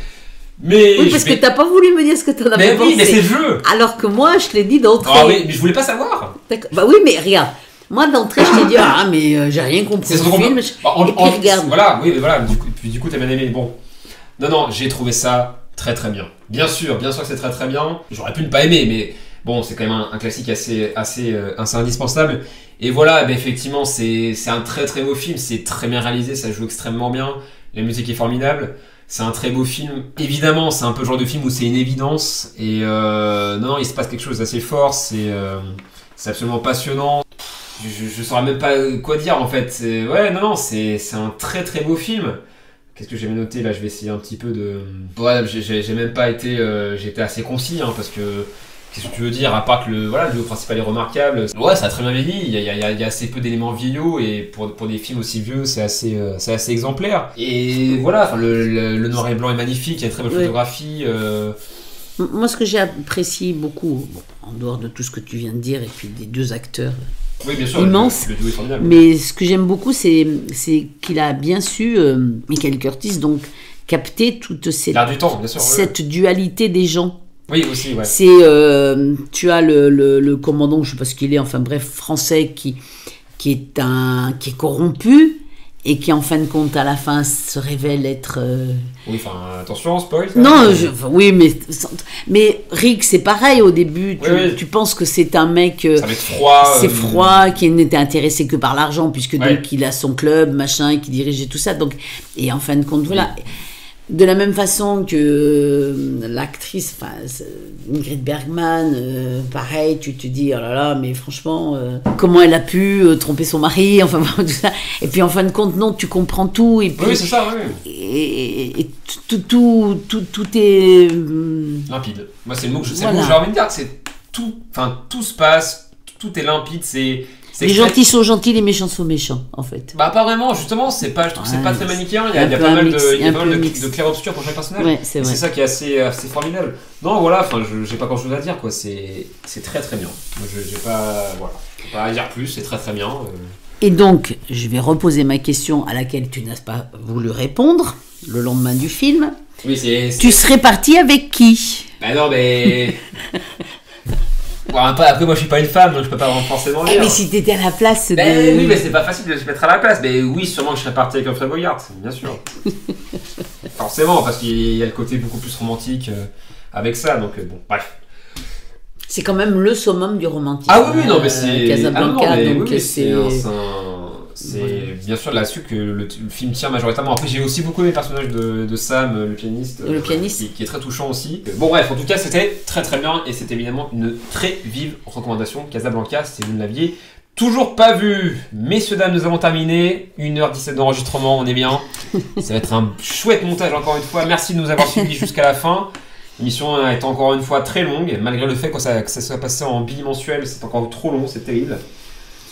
Mais oui, parce que t'as pas voulu me dire ce que t'en avais pensé. Mais oui, mais c'est le jeu. Alors que moi, je l'ai dit d'entrée. Ah oui, mais je voulais pas savoir. D'accord. Bah oui, mais regarde. Moi, d'entrée, je t'ai dit, mais j'ai rien compris au film. Et puis regarde. Voilà, oui, mais voilà. Du coup, t'as bien aimé. Bon. Non, j'ai trouvé ça très très bien. Bien sûr que c'est très très bien. J'aurais pu ne pas aimer, mais bon, c'est quand même un classique assez indispensable. Et voilà, bah, effectivement, c'est un très très beau film. C'est très bien réalisé, ça joue extrêmement bien. La musique est formidable. C'est un très beau film. Évidemment, c'est un peu le genre de film où c'est une évidence. Et non, il se passe quelque chose d'assez fort. C'est absolument passionnant. Je saurais même pas quoi dire en fait. C'est un très très beau film. Qu'est-ce que j'ai noté là? Je vais essayer un petit peu de... Ouais, j'ai même pas été... J'étais assez concis, hein, parce que... Qu'est-ce que tu veux dire, à part que le duo principal est remarquable. Ouais, ça a très bien vieilli, il y a assez peu d'éléments vieillots, et pour des films aussi vieux, c'est assez exemplaire. Et voilà, le noir et blanc est magnifique, il y a une très belle photographie. Moi, ce que j'ai apprécié beaucoup, en dehors de tout ce que tu viens de dire, et puis des deux acteurs bien sûr, immenses, le duo est formidable. Mais ce que j'aime beaucoup, c'est qu'il a bien su, Michael Curtiz, donc, capter toute cette, l'art du temps, bien sûr, cette dualité des gens. Oui, aussi, ouais. C'est, tu as le commandant, je sais pas ce qu'il est, enfin bref, français, qui est corrompu, et qui en fin de compte, à la fin, se révèle être... Oui, enfin, attention, spoil. Non, oui, mais Rick, c'est pareil, au début, tu penses que c'est un mec... ça va être froid. C'est froid, qui n'était intéressé que par l'argent, puisque donc il a son club, machin, qui dirigeait tout ça, donc... Et en fin de compte, voilà... De la même façon que l'actrice, enfin, Ingrid Bergman, pareil, tu te dis, oh là là, mais franchement, comment elle a pu tromper son mari, enfin, tout ça. Et puis en fin de compte, non, tu comprends tout. Et puis, oui, c'est ça, oui. Et tout est... limpide. Moi, c'est le mot que j'ai envie de dire, c'est tout, enfin, tout se passe, tout est limpide, les gentils sont gentils, les méchants sont méchants, en fait. Bah, pas vraiment, justement, je trouve que c'est pas très manichéen, il y a pas mal de clair-obscur pour chaque personnage. Ouais, c'est vrai. C'est ça qui est assez formidable. Non, voilà, enfin, j'ai pas grand-chose à dire, quoi, c'est très très bien. Moi, j'ai pas à dire plus, c'est très très bien. Et donc, je vais reposer ma question à laquelle tu n'as pas voulu répondre, le lendemain du film. Oui, Tu serais parti avec qui? Bah non, mais... Bon, après, moi je suis pas une femme, donc je peux pas forcément lire. Mais si t'étais à la place de... Oui, mais c'est pas facile de se mettre à la place. Mais oui, sûrement que je serais parti avec Humphrey Bogart, bien sûr. Forcément, parce qu'il y a le côté beaucoup plus romantique avec ça, donc bon, bref. C'est quand même le summum du romantisme. Ah oui, non, mais c'est... Casablanca, donc c'est bien sûr là-dessus que le film tient majoritairement. Après, j'ai aussi beaucoup aimé le personnage de Sam, le pianiste. Qui est très touchant aussi. Bon, bref, en tout cas, c'était très très bien et c'est évidemment une très vive recommandation. Casablanca, si vous ne l'aviez toujours pas vu. Messieurs, dames, nous avons terminé. 1h17 d'enregistrement, on est bien. Ça va être un chouette montage encore une fois. Merci de nous avoir suivis jusqu'à la fin. L'émission a été encore une fois très longue, malgré le fait que ça soit passé en bimensuel, c'est encore trop long, c'est terrible.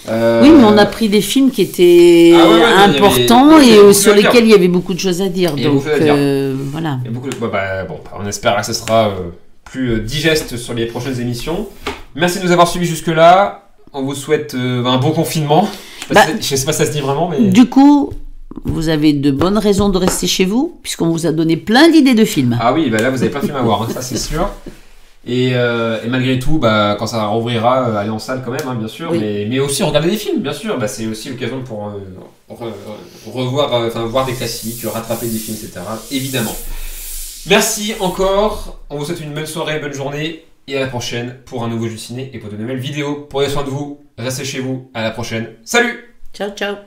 Oui, mais on a pris des films qui étaient importants et sur lesquels il y avait beaucoup de choses à dire. Donc voilà. On espère que ce sera plus digeste sur les prochaines émissions. Merci de nous avoir suivis jusque-là. On vous souhaite un bon confinement. Je sais pas si ça se dit vraiment, mais... Du coup, vous avez de bonnes raisons de rester chez vous, puisqu'on vous a donné plein d'idées de films. Ah oui, là vous avez plein de films à voir, hein, ça c'est sûr. Et malgré tout, bah, quand ça rouvrira, aller en salle quand même, hein, bien sûr. Oui. Mais aussi regarder des films, bien sûr. Bah, c'est aussi l'occasion pour revoir, voir des classiques, rattraper des films, etc. Évidemment. Merci encore. On vous souhaite une bonne soirée, bonne journée. Et à la prochaine pour un nouveau jeu ciné et pour de nouvelles vidéos. Prenez soin de vous, restez chez vous. À la prochaine. Salut! Ciao, ciao.